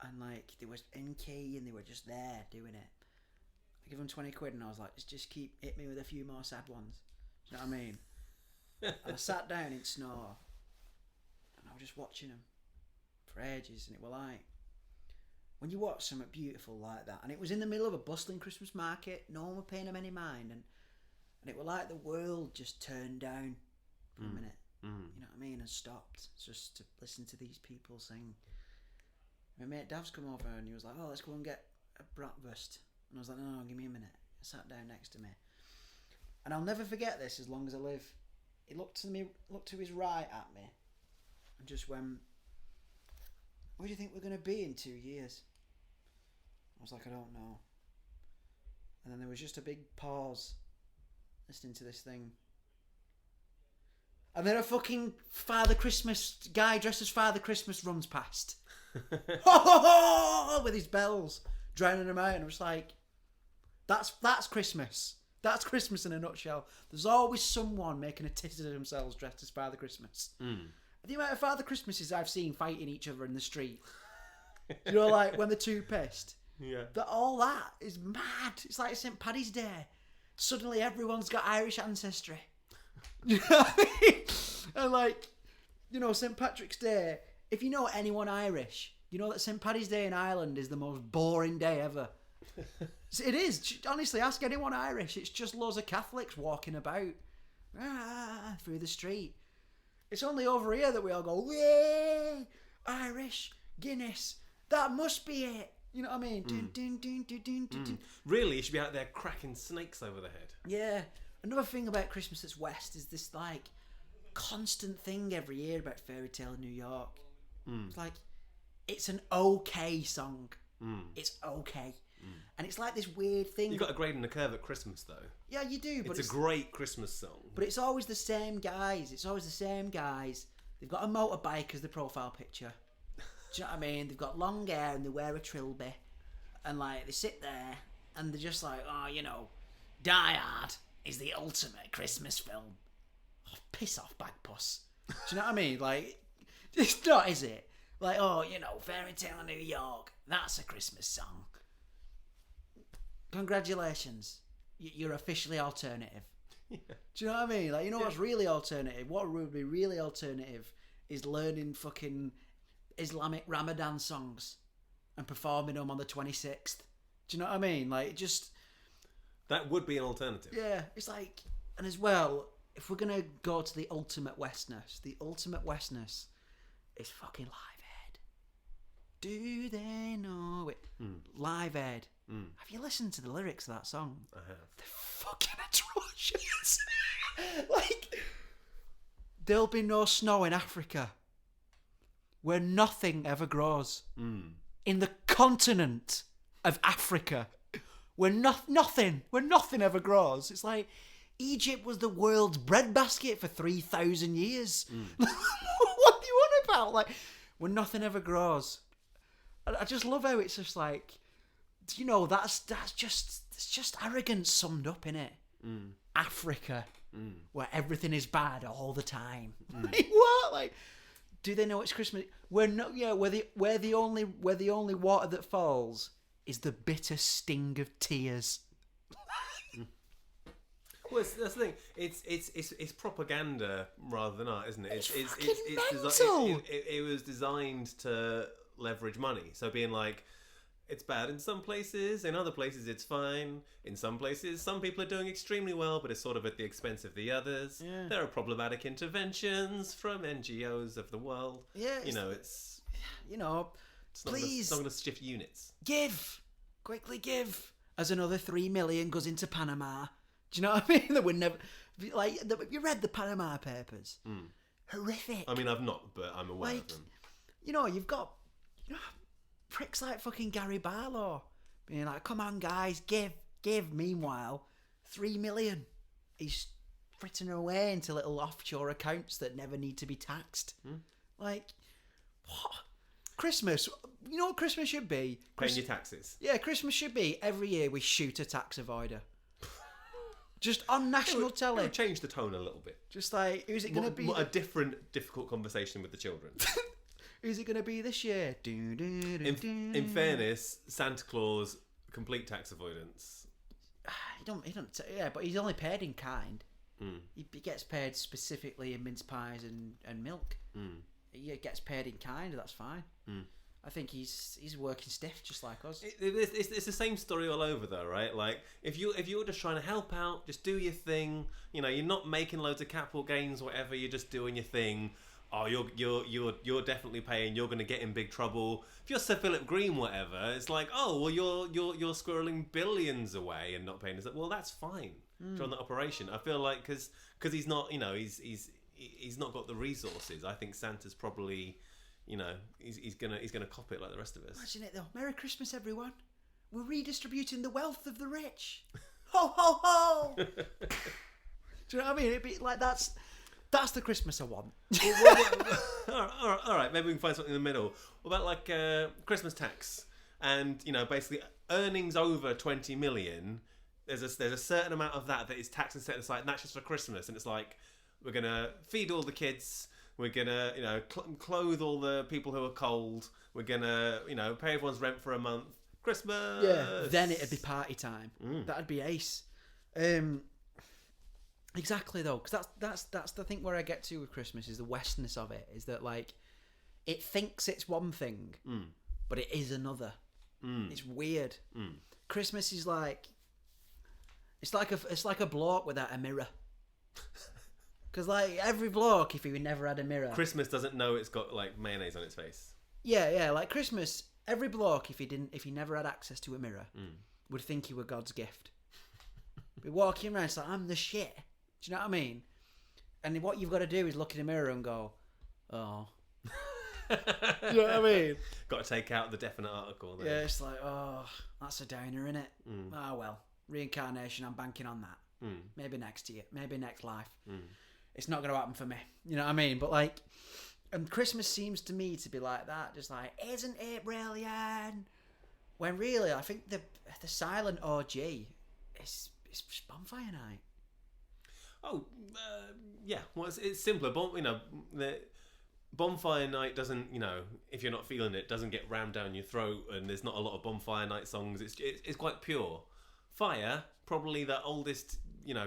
and like there was in key, and they were just there doing it. I give them 20 quid, and I was like, just hit me with a few more sad ones. Do you know what I mean? And I sat down in snow, and I was just watching them for ages, and it were like, when you watch something beautiful like that, and it was in the middle of a bustling Christmas market, no one was paying them any mind, and it were like the world just turned down for a minute. Mm. You know what I mean? And stopped just to listen to these people sing. My mate Dav's come over and he was like, "Oh, let's go and get a bratwurst." And I was like, "No, give me a minute." He sat down next to me, and I'll never forget this as long as I live. He looked to his right at me, and just went, "Where do you think we're going to be in 2 years?" I was like, "I don't know." And then there was just a big pause, listening to this thing. And then a fucking Father Christmas guy dressed as Father Christmas runs past. With his bells, drowning them out. And I was like, that's Christmas. That's Christmas in a nutshell. There's always someone making a tit of themselves dressed as Father Christmas. The amount of Father Christmases I've seen fighting each other in the street. You know, like when they're too pissed. Yeah. All that is mad. It's like St. Paddy's Day. Suddenly everyone's got Irish ancestry. You know what I mean? And like, you know, St. Patrick's Day, if you know anyone Irish, you know that St. Paddy's Day in Ireland is the most boring day ever. It is. Honestly, ask anyone Irish. It's just loads of Catholics walking about through the street. It's only over here that we all go, "Yay! Irish, Guinness. That must be it." You know what I mean? Dun, dun, dun, dun, dun, dun, dun. Really, you should be out there cracking snakes over the head. Yeah. Another thing about Christmas that's West is this like constant thing every year about Fairy Tale in New York. It's like, it's an okay song. It's okay. And it's like this weird thing. You got a grade and a curve at Christmas, though. Yeah, you do. But It's a great Christmas song. But it's always the same guys. They've got a motorbike as the profile picture. Do you know what I mean? They've got long hair and they wear a trilby. And like, they sit there and they're just like, "Oh, you know, Die Hard is the ultimate Christmas film." Oh, piss off, bagpuss. Do you know what I mean? Like, it's not, is it? Like, "Oh, you know, Fairy Tale in New York, that's a Christmas song." Congratulations. You're officially alternative. Yeah. Do you know what I mean? Like, you know what's really alternative? What would be really alternative is learning fucking Islamic Ramadan songs and performing them on the 26th. Do you know what I mean? Like, just... That would be an alternative. Yeah, it's like... And as well, if we're going to go to the ultimate Westness is fucking Live Aid. Do they know it? Live Aid. Have you listened to the lyrics of that song? I have. They're fucking atrocious. Like, there'll be no snow in Africa where nothing ever grows. In the continent of Africa where nothing ever grows. It's like, Egypt was the world's breadbasket for 3,000 years. What do you want about? Like, where nothing ever grows. I just love how it's just like, you know, it's just arrogance summed up in it. Africa, where everything is bad all the time. Like, what? Like, do they know it's Christmas? We're not. Yeah, we're the only water that falls is the bitter sting of tears. Well, that's the thing. It's propaganda rather than art, isn't it? It's mental. It was designed to leverage money. So being like, it's bad in some places, in other places it's fine. In some places, some people are doing extremely well, but it's sort of at the expense of the others. Yeah. There are problematic interventions from NGOs of the world. Yeah, it's please not going to shift units. Quickly give. As another 3 million goes into Panama. Do you know what I mean? That would never you read the Panama Papers. Horrific. I mean, I've not, but I'm aware of them. You've got pricks like fucking Gary Barlow being like, come on guys, give. Meanwhile, 3 million he's frittering away into little offshore accounts that never need to be taxed. Like, what? Christmas, you know what Christmas should be? Paying your taxes. Yeah, Christmas should be every year we shoot a tax avoider. Just on national telly. It would change the tone a little bit. Just like, who's it going to be? A different, difficult conversation with the children. Who's it going to be this year? In fairness, Santa Claus, complete tax avoidance. He don't. Yeah, but he's only paid in kind. He gets paid specifically in mince pies and milk. He gets paid in kind. That's fine. I think he's working stiff, just like us. It's the same story all over, though, right? Like, if you're just trying to help out, just do your thing. You know, you're not making loads of capital gains, whatever. You're just doing your thing. Oh, you're definitely paying. You're going to get in big trouble. If you're Sir Philip Green, whatever, it's like, oh, well, you're squirreling billions away and not paying. It's like, well, that's fine. Run the operation. I feel like because he's not, he's not got the resources. I think Santa's probably. He's gonna cop it like the rest of us. Imagine it though. Merry Christmas, everyone. We're redistributing the wealth of the rich. Ho ho ho! Do you know what I mean? It'd be like that's the Christmas I want. All right, maybe we can find something in the middle. What about like Christmas tax? And basically earnings over 20 million. There's a certain amount of that is taxed and set aside, and that's just for Christmas. And it's like we're gonna feed all the kids. We're gonna, clothe all the people who are cold. We're gonna, pay everyone's rent for a month. Christmas. Yeah. Then it'd be party time. That'd be ace. Exactly though, because that's the thing where I get to with Christmas is the Westerness of it. Is that like, it thinks it's one thing, but it is another. It's weird. Christmas is like, it's like a bloke without a mirror. Because like every bloke, if he never had a mirror, Christmas doesn't know it's got like mayonnaise on its face. Yeah, like Christmas, every bloke, if he never had access to a mirror, would think he were God's gift. Be walking around, it's like, I'm the shit. Do you know what I mean? And what you've got to do is look in the mirror and go, oh. Do you know what I mean? Got to take out the definite article. There. Yeah, it's like, oh, that's a downer, innit? Oh well, reincarnation. I'm banking on that. Maybe next year, maybe next life. It's not going to happen for me. You know what I mean? But like, and Christmas seems to me to be like that. Just like, isn't it brilliant? When really, I think the silent OG is just bonfire night. Oh, yeah. Well, it's simpler. The bonfire night doesn't, if you're not feeling it, doesn't get rammed down your throat, and there's not a lot of bonfire night songs. It's quite pure. Fire, probably the oldest,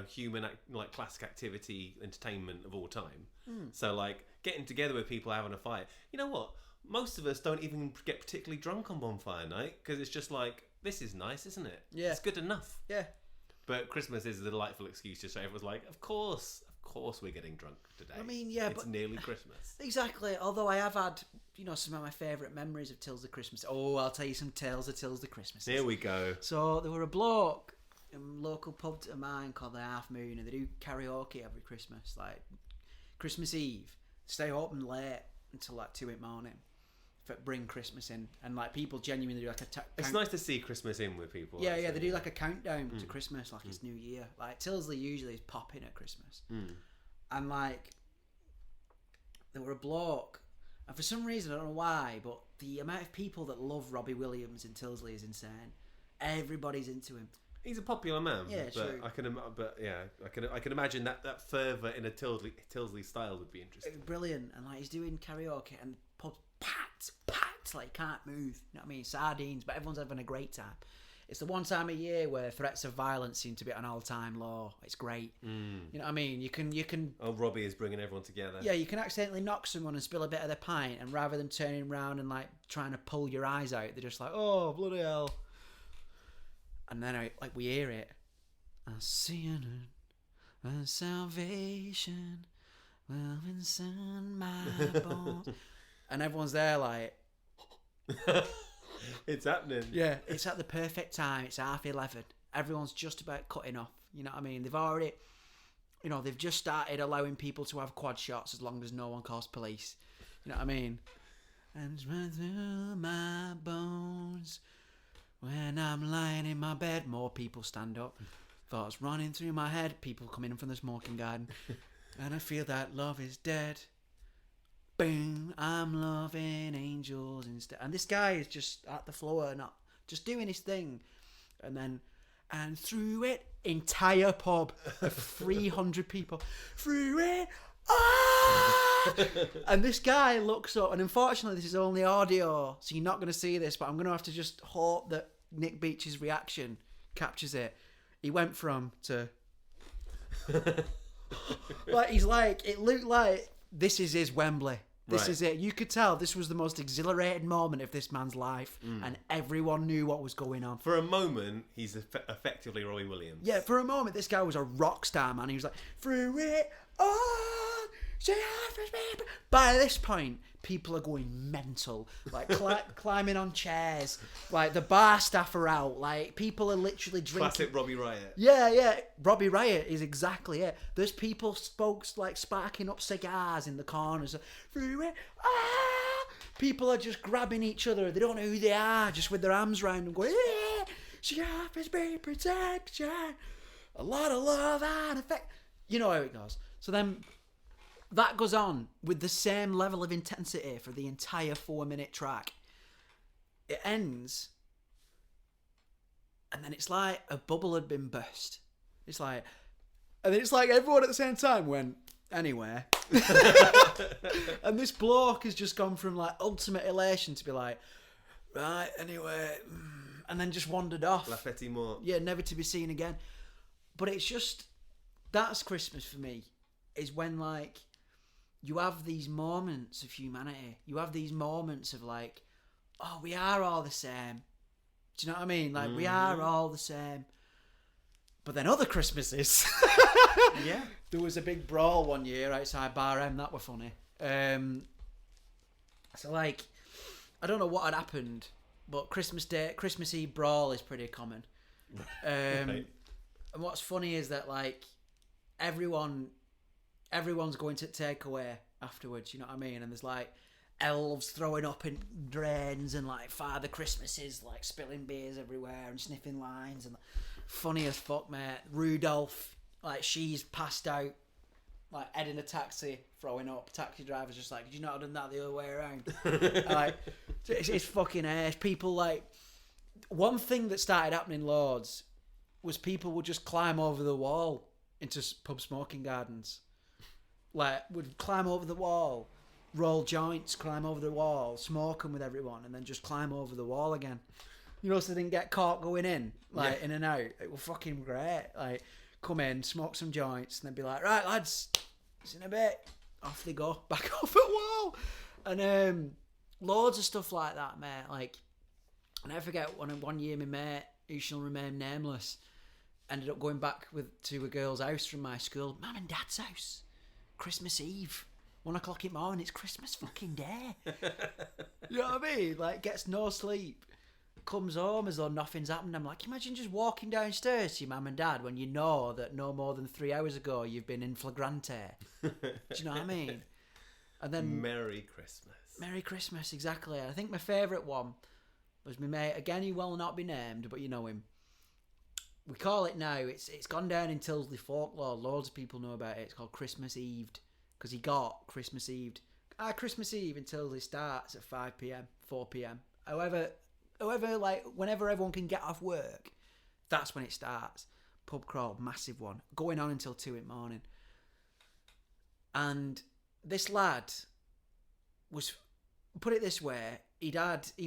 human like classic activity entertainment of all time. So like getting together with people having a fire. You know what? Most of us don't even get particularly drunk on bonfire night because it's just like, this is nice, isn't it? Yeah, it's good enough. Yeah. But Christmas is a delightful excuse to say everyone's like, of course we're getting drunk today. I mean, yeah, it's nearly Christmas. Exactly. Although I have had, some of my favourite memories of Tills the Christmas. Oh, I'll tell you some tales of Tills the Christmas. Here we go. So there were a bloke in a local pub of mine called the Half Moon, and they do karaoke every Christmas, like Christmas Eve. Stay open late until like 2 in the morning. Bring Christmas in, and like people genuinely do like a it's nice to see Christmas in with people. Yeah, they do like a countdown to Christmas, like it's New Year. Like Tilsley usually is popping at Christmas, and like there were a bloke, and for some reason I don't know why, but the amount of people that love Robbie Williams in Tilsley is insane. Everybody's into him. He's a popular man. Yeah, but true. I can imagine that further in a Tilsley style would be interesting. Brilliant. And like he's doing karaoke and the pub's packed, like can't move. You know what I mean? Sardines, but everyone's having a great time. It's the one time a year where threats of violence seem to be at an all-time low. It's great. You know what I mean? You can. Oh, Robbie is bringing everyone together. Yeah, you can accidentally knock someone and spill a bit of the pint, and rather than turning around and like trying to pull your eyes out, they're just like, "Oh bloody hell!" And then we hear it. I see a salvation well inside my bones, and everyone's there like. It's happening. Yeah, it's at the perfect time. It's 11:30. Everyone's just about cutting off. You know what I mean? They've already, they've just started allowing people to have quad shots as long as no one calls police. You know what I mean? And it's run through my bones when I'm lying in my bed. More people stand up. Thoughts running through my head. People coming in from the smoking garden. And I feel that love is dead. Boom, I'm loving angels instead. And this guy is just at the floor, not just doing his thing. And through it, entire pub of 300 people. Through it, and this guy looks up, and unfortunately this is only audio, so you're not going to see this, but I'm going to have to just hope that Nick Beach's reaction captures it. He went from to... it looked like... This is his Wembley. This is it. You could tell this was the most exhilarated moment of this man's life, and everyone knew what was going on. For a moment, he's effectively Robbie Williams. Yeah, for a moment, this guy was a rock star, man. He was like, through it on, by this point, people are going mental. Like, climbing on chairs. Like, the bar staff are out. Like, people are literally drinking. Classic Robbie Riot. Yeah. Robbie Riot is exactly it. There's people sparking up cigars in the corners. Through it, people are just grabbing each other. They don't know who they are, just with their arms around them going, she offers me protection. A lot of love and affection. You know how it goes. So then... that goes on with the same level of intensity for the entire 4-minute track. It ends, and then it's like a bubble had been burst. And then it's like everyone at the same time went anywhere. And this bloke has just gone from like ultimate elation to be like, right, anyway, and then just wandered off. La Fête Mort. Yeah, never to be seen again. But it's just, that's Christmas for me, is when like, you have these moments of humanity. You have these moments of like, oh, we are all the same. Do you know what I mean? Like, we are all the same. But then other Christmases. Yeah. There was a big brawl one year outside Bar M. That were funny. So, like, I don't know what had happened, but Christmas Eve brawl is pretty common. Right. And what's funny is that, like, everyone's going to take away afterwards, you know what I mean? And there's like elves throwing up in drains, and like Father Christmas is like spilling beers everywhere and sniffing lines, and funny as fuck, mate. Rudolph, like she's passed out, like head in a taxi, throwing up. Taxi driver's just like, did you not have done that the other way around? Like, it's fucking ass. People like, one thing that started happening loads was people would just climb over the wall into pub smoking gardens. Like, would climb over the wall, roll joints, climb over the wall, smoke them with everyone, and then just climb over the wall again. You know, so they didn't get caught going in, like, in and out. It was fucking great. Like, come in, smoke some joints, and then be like, right, lads, see in a bit. Off they go, back off the wall. And loads of stuff like that, mate. Like, I never forget one year my mate, who shall remain nameless, ended up going back to a girl's house from my school, Mum and Dad's house. Christmas Eve, 1 o'clock in the morning. It's Christmas fucking day. You know what I mean? Like, gets no sleep, comes home as though nothing's happened. I'm like, imagine just walking downstairs to your mum and dad when you know that no more than 3 hours ago you've been in flagrante. Do you know what I mean? And then Merry Christmas. Merry Christmas, exactly. I think my favourite one was my mate. Again, he will not be named, but you know him. We call it now. It's gone down in Tilsley folklore. Loads of people know about it. It's called Christmas Eve, because he got Christmas Eve. Christmas Eve in Tilsley starts at 5 p.m, 4 p.m. However, like whenever everyone can get off work, That's when it starts. Pub crawl, massive one, going on until 2 in the morning. And this lad was, put it this way, he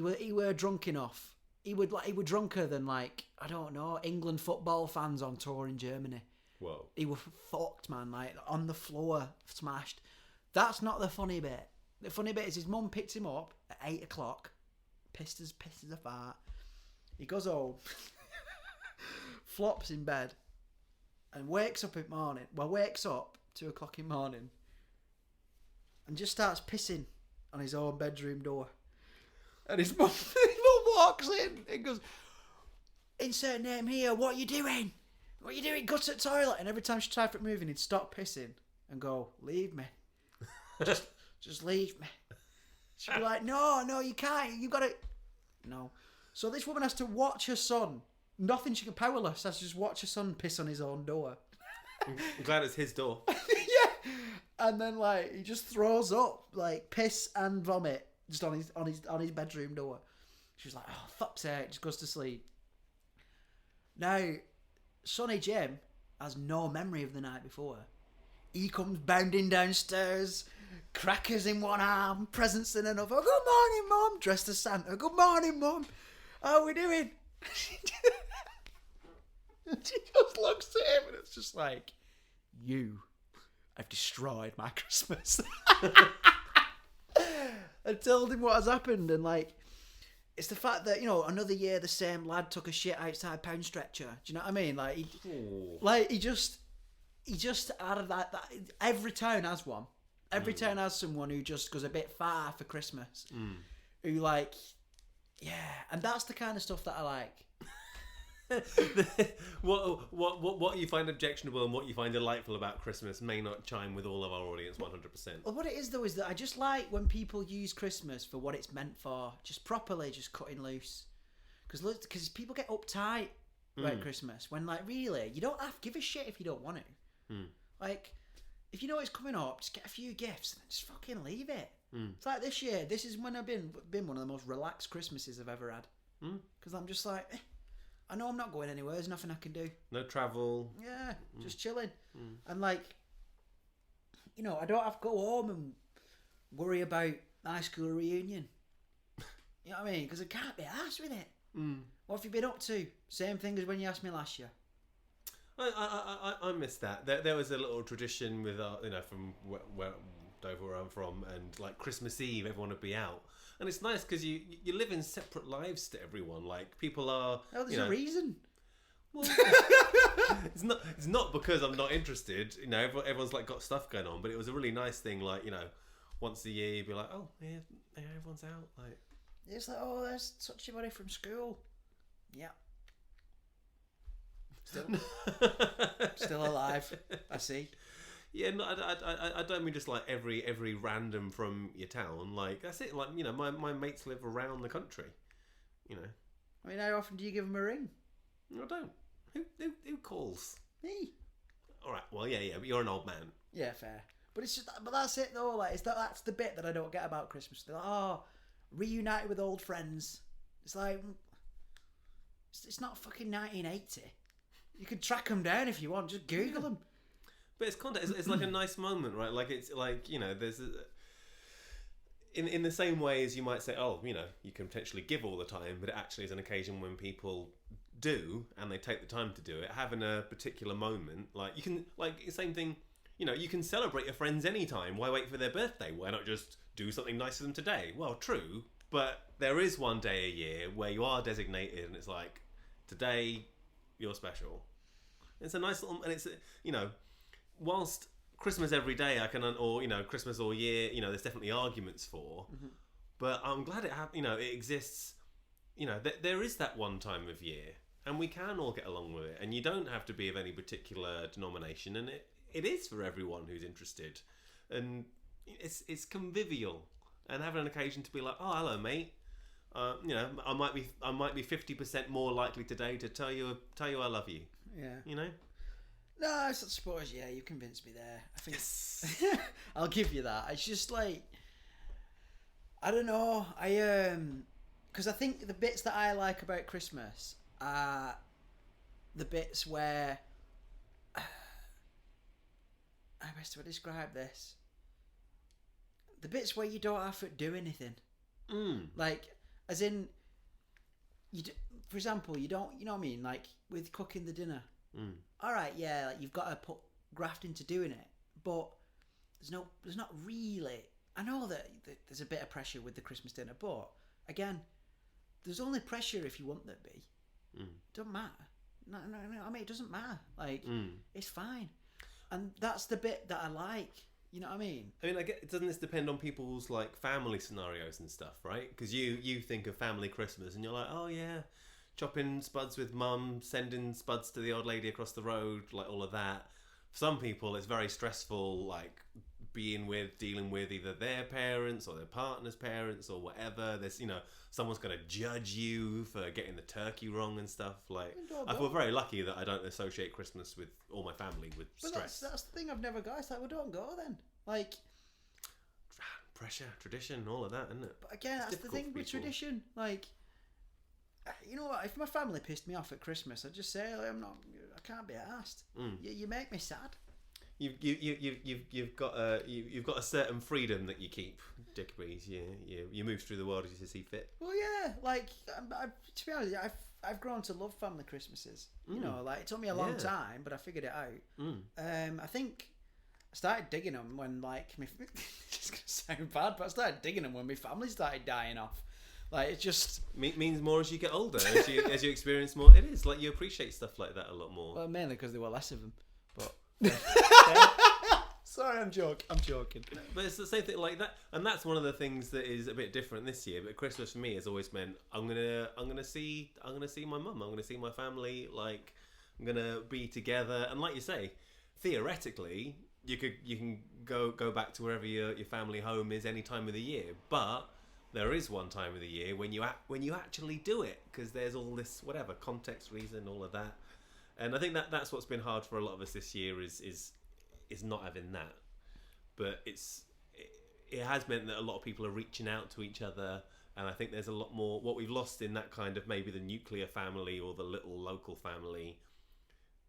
were drunk enough. He were drunker than, like, I don't know, England football fans on tour in Germany. Whoa. He were fucked, man, like on the floor, smashed. That's not the funny bit. The funny bit is his mum picked him up at 8 o'clock, pissed as a fart. He goes home, flops in bed, and wakes up in the morning. Well, wakes up 2 o'clock in the morning, and just starts pissing on his own bedroom door. And his mum walks in and goes, "Insert name here. What are you doing? What are you doing? Go to the toilet." And every time she tried for moving, he'd stop pissing and go, "Leave me. Just leave me." She'd be like, no, you can't. You got to... No. So this woman has to watch her son. Nothing, she can powerless. Has to just watch her son piss on his own door. I'm glad it's his door. Yeah. And then, like, he just throws up, like, piss and vomit just on his bedroom door. She was like, "Oh, fuck's sake," just goes to sleep. Now, Sonny Jim has no memory of the night before. He comes bounding downstairs, crackers in one arm, presents in another. "Good morning, Mum," dressed as Santa. "Good morning, Mum. How are we doing?" She just looks at him and it's just like, "You have destroyed my Christmas." I told him what has happened, and like, it's the fact that, you know, another year the same lad took a shit outside Pound Stretcher. Do you know what I mean? Like, he just out of that every town has one. Every town has someone who just goes a bit far for Christmas. Who, like, yeah, and that's the kind of stuff that I like. What you find objectionable and what you find delightful about Christmas may not chime with all of our audience 100%. Well, what it is though is that I just like when people use Christmas for what it's meant for, just properly, just cutting loose. Because people get uptight about Christmas when, like, really, you don't have to give a shit if you don't want to. Like, if you know it's coming up, just get a few gifts and just fucking leave it. It's like this year. This is when I've been one of the most relaxed Christmases I've ever had. Because I'm just like, I know I'm not going anywhere. There's nothing I can do. No travel. Yeah, just chilling. And, like, you know, I don't have to go home and worry about high school reunion. You know what I mean? Because I can't be arsed with it. What have you been up to? Same thing as when you asked me last year. I missed that. There was a little tradition with, from where Dover, where I'm from, and, like, Christmas Eve, everyone would be out. And it's nice because you live in separate lives to everyone. Like, people are... Oh, there's a reason. Well, it's not because I'm not interested. You know, everyone's, like, got stuff going on. But it was a really nice thing. Like, you know, once a year you'd be like, "Oh, yeah, everyone's out." Like, it's like, "Oh, there's such a buddy from school." Yeah. Still alive. I see. Yeah, no, I don't mean just like every random from your town. Like, that's it. Like, you know, my mates live around the country. You know. I mean, how often do you give them a ring? I don't. Who calls? Me. All right. Well, yeah. But you're an old man. Yeah, fair. But it's just, but that's it though. Like, that's the bit that I don't get about Christmas. They're like, "Oh, reunited with old friends." It's like, it's not fucking 1980. You could track them down if you want. Just Google them. But it's content. It's like a nice moment, right? Like, it's like, you know, there's in the same way as you might say, "Oh, you know, you can potentially give all the time," but it actually is an occasion when people do and they take the time to do it. Having a particular moment, like, you can, like, same thing. You know, you can celebrate your friends anytime. Why wait for their birthday? Why not just do something nice for them today? Well, true, but there is one day a year where you are designated, and it's like, today you're special. It's a nice little, and it's, you know, whilst Christmas every day I can, or, you know, Christmas all year, you know, there's definitely arguments for, but I'm glad it exists. You know, there is that one time of year, and we can all get along with it, and you don't have to be of any particular denomination, and it is for everyone who's interested, and it's convivial, and having an occasion to be like, "Oh, hello, mate. You know, I might be 50% more likely today to tell you I love you." Yeah. You know. No, I suppose, yeah, you convinced me there. I think I'll give you that. It's just like, I don't know. Because I think the bits that I like about Christmas are the bits where how best do I describe this? The bits where you don't have to do anything. Like, as in, for example, you don't, you know what I mean? Like, with cooking the dinner. All right, yeah, like you've got to put graft into doing it, but there's not really. I know that there's a bit of pressure with the Christmas dinner, but again, there's only pressure if you want there to be. It doesn't matter. No, I mean, it doesn't matter. Like, it's fine. And that's the bit that I like. You know what I mean? I mean, doesn't this depend on people's like family scenarios and stuff, right? Because you think of family Christmas and you're like, oh yeah, chopping spuds with mum, sending spuds to the old lady across the road, like all of that. For some people, it's very stressful, like dealing with either their parents or their partner's parents or whatever. There's, someone's going to judge you for getting the turkey wrong and stuff. Like, I feel very lucky that I don't associate Christmas with all my family with stress. That's the thing I've never got. It's like, well, don't go then. Like, pressure, tradition, all of that, isn't it? But again, that's the thing with tradition. Like, you know what? If my family pissed me off at Christmas, I'd just say I can't be asked. You make me sad. You've got a certain freedom that you keep, Jacob Rees. You move through the world as you see fit. Well, yeah, like to be honest, I've grown to love family Christmases. You know, like it took me a long time, but I figured it out. I think I started digging them when like it's gonna sound bad, but I started digging them when my family started dying off. Like it just means more as you get older, as you experience more. It is like you appreciate stuff like that a lot more. Well, mainly because there were less of them, but. Sorry, I'm joking. But it's the same thing like that, and that's one of the things that is a bit different this year. But Christmas for me has always meant I'm gonna see my mum. I'm gonna see my family. Like I'm gonna be together. And like you say, theoretically, you can go back to wherever your family home is any time of the year. But there is one time of the year when you actually do it, because there's all this whatever context, reason, all of that. And I think that's what's been hard for a lot of us this year is not having that. But it has meant that a lot of people are reaching out to each other, and I think there's a lot more what we've lost in that kind of maybe the nuclear family or the little local family.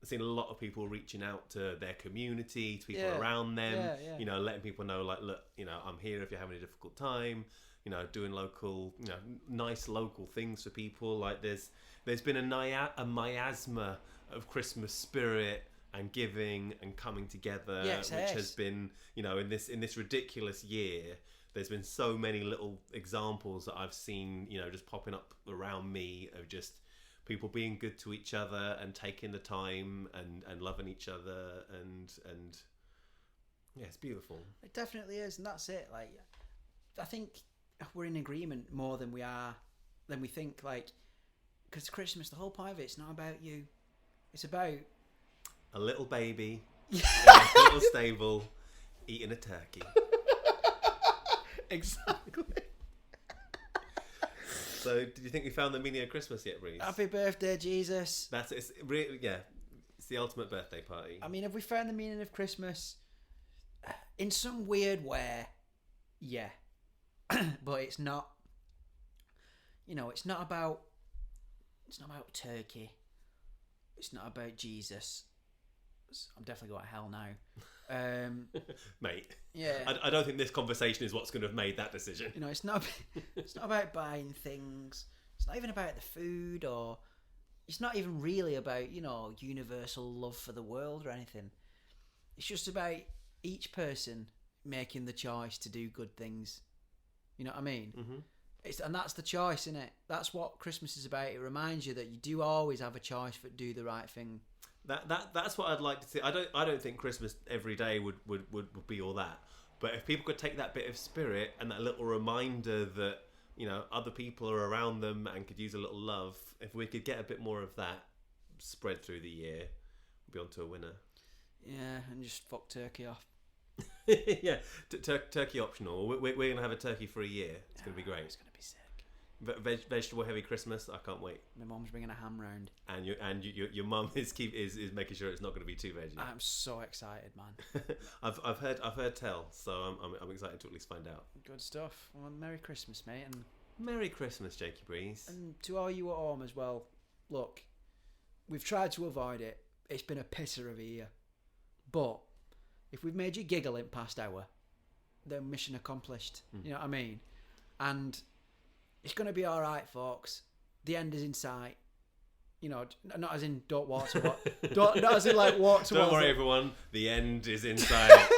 I've seen a lot of people reaching out to their community, to people around them, letting people know like, look, I'm here if you're having a difficult time, doing local, nice local things for people. Like there's been a miasma of Christmas spirit and giving and coming together, which has been, in this ridiculous year, there's been so many little examples that I've seen, just popping up around me of just people being good to each other and taking the time and loving each other and yeah, it's beautiful. It definitely is, and that's it. Like, I think we're in agreement more than we think. Like, because Christmas, the whole point of it's not about you. It's about a little baby in a little stable eating a turkey. Exactly. So, did you think we found the meaning of Christmas yet, Reese? Happy birthday, Jesus. It's the ultimate birthday party. I mean, have we found the meaning of Christmas? In some weird way, yeah. But it's not. It's not about turkey. It's not about Jesus. I'm definitely going to hell now. Mate. Yeah. I don't think this conversation is what's going to have made that decision. It's not about buying things. It's not even about the food, or it's not even really about, universal love for the world or anything. It's just about each person making the choice to do good things. You know what I mean? Mm-hmm. And that's the choice, isn't it? That's what Christmas is about. It reminds you that you do always have a choice to do the right thing. That's what I'd like to see. I don't think Christmas every day would be all that. But if people could take that bit of spirit and that little reminder that other people are around them and could use a little love, if we could get a bit more of that spread through the year, we'll be on to a winner. Yeah, and just fuck turkey off. Yeah, turkey optional. We're going to have a turkey for a year. It's going to be great. It's going to be sick. Vegetable heavy Christmas. I can't wait. My mum's bringing a ham round, and your mum is making sure it's not going to be too veggie. I'm so excited, man. I've heard tell, so I'm excited to at least find out. Good stuff. Well, Merry Christmas, mate, and Merry Christmas, Jakey Breeze. And to all you at home as well. Look, we've tried to avoid it. It's been a pisser of a year. But if we've made you giggle in past hour, then mission accomplished. You know what I mean? And it's going to be all right, folks. The end is in sight. You know, not as in don't walk to what, not as in like walk towards. Don't worry, everyone. The end is in sight.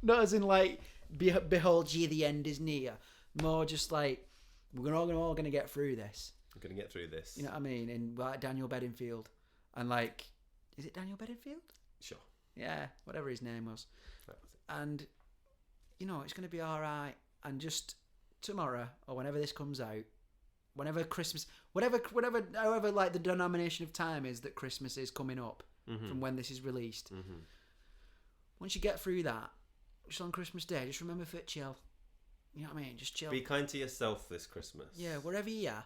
Not as in like behold ye, the end is near. More just like we're all going to get through this. We're going to get through this. You know what I mean? And like Daniel Bedingfield, and like, is it Daniel Bedingfield? Sure. Yeah, whatever his name was. That was it. And you know, it's going to be all right. And just tomorrow or whenever this comes out, whenever Christmas, however like the denomination of time is that Christmas is coming up from when this is released. Once you get through that, just on Christmas Day, just remember to chill. You know what I mean? Just chill. Be kind to yourself this Christmas. Yeah, wherever you are.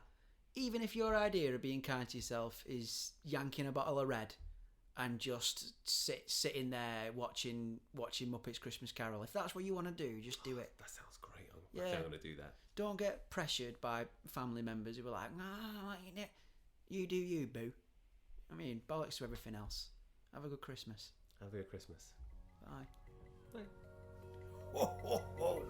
Even if your idea of being kind to yourself is yanking a bottle of red and just sitting there watching Muppets Christmas Carol, if that's what you want to do, just do it. That sounds great. I'm going to do that. Don't get pressured by family members who are like, you do you, boo. I mean, bollocks to everything else. Have a good Christmas. Have a good Christmas. Bye. Bye. Ho, ho, ho.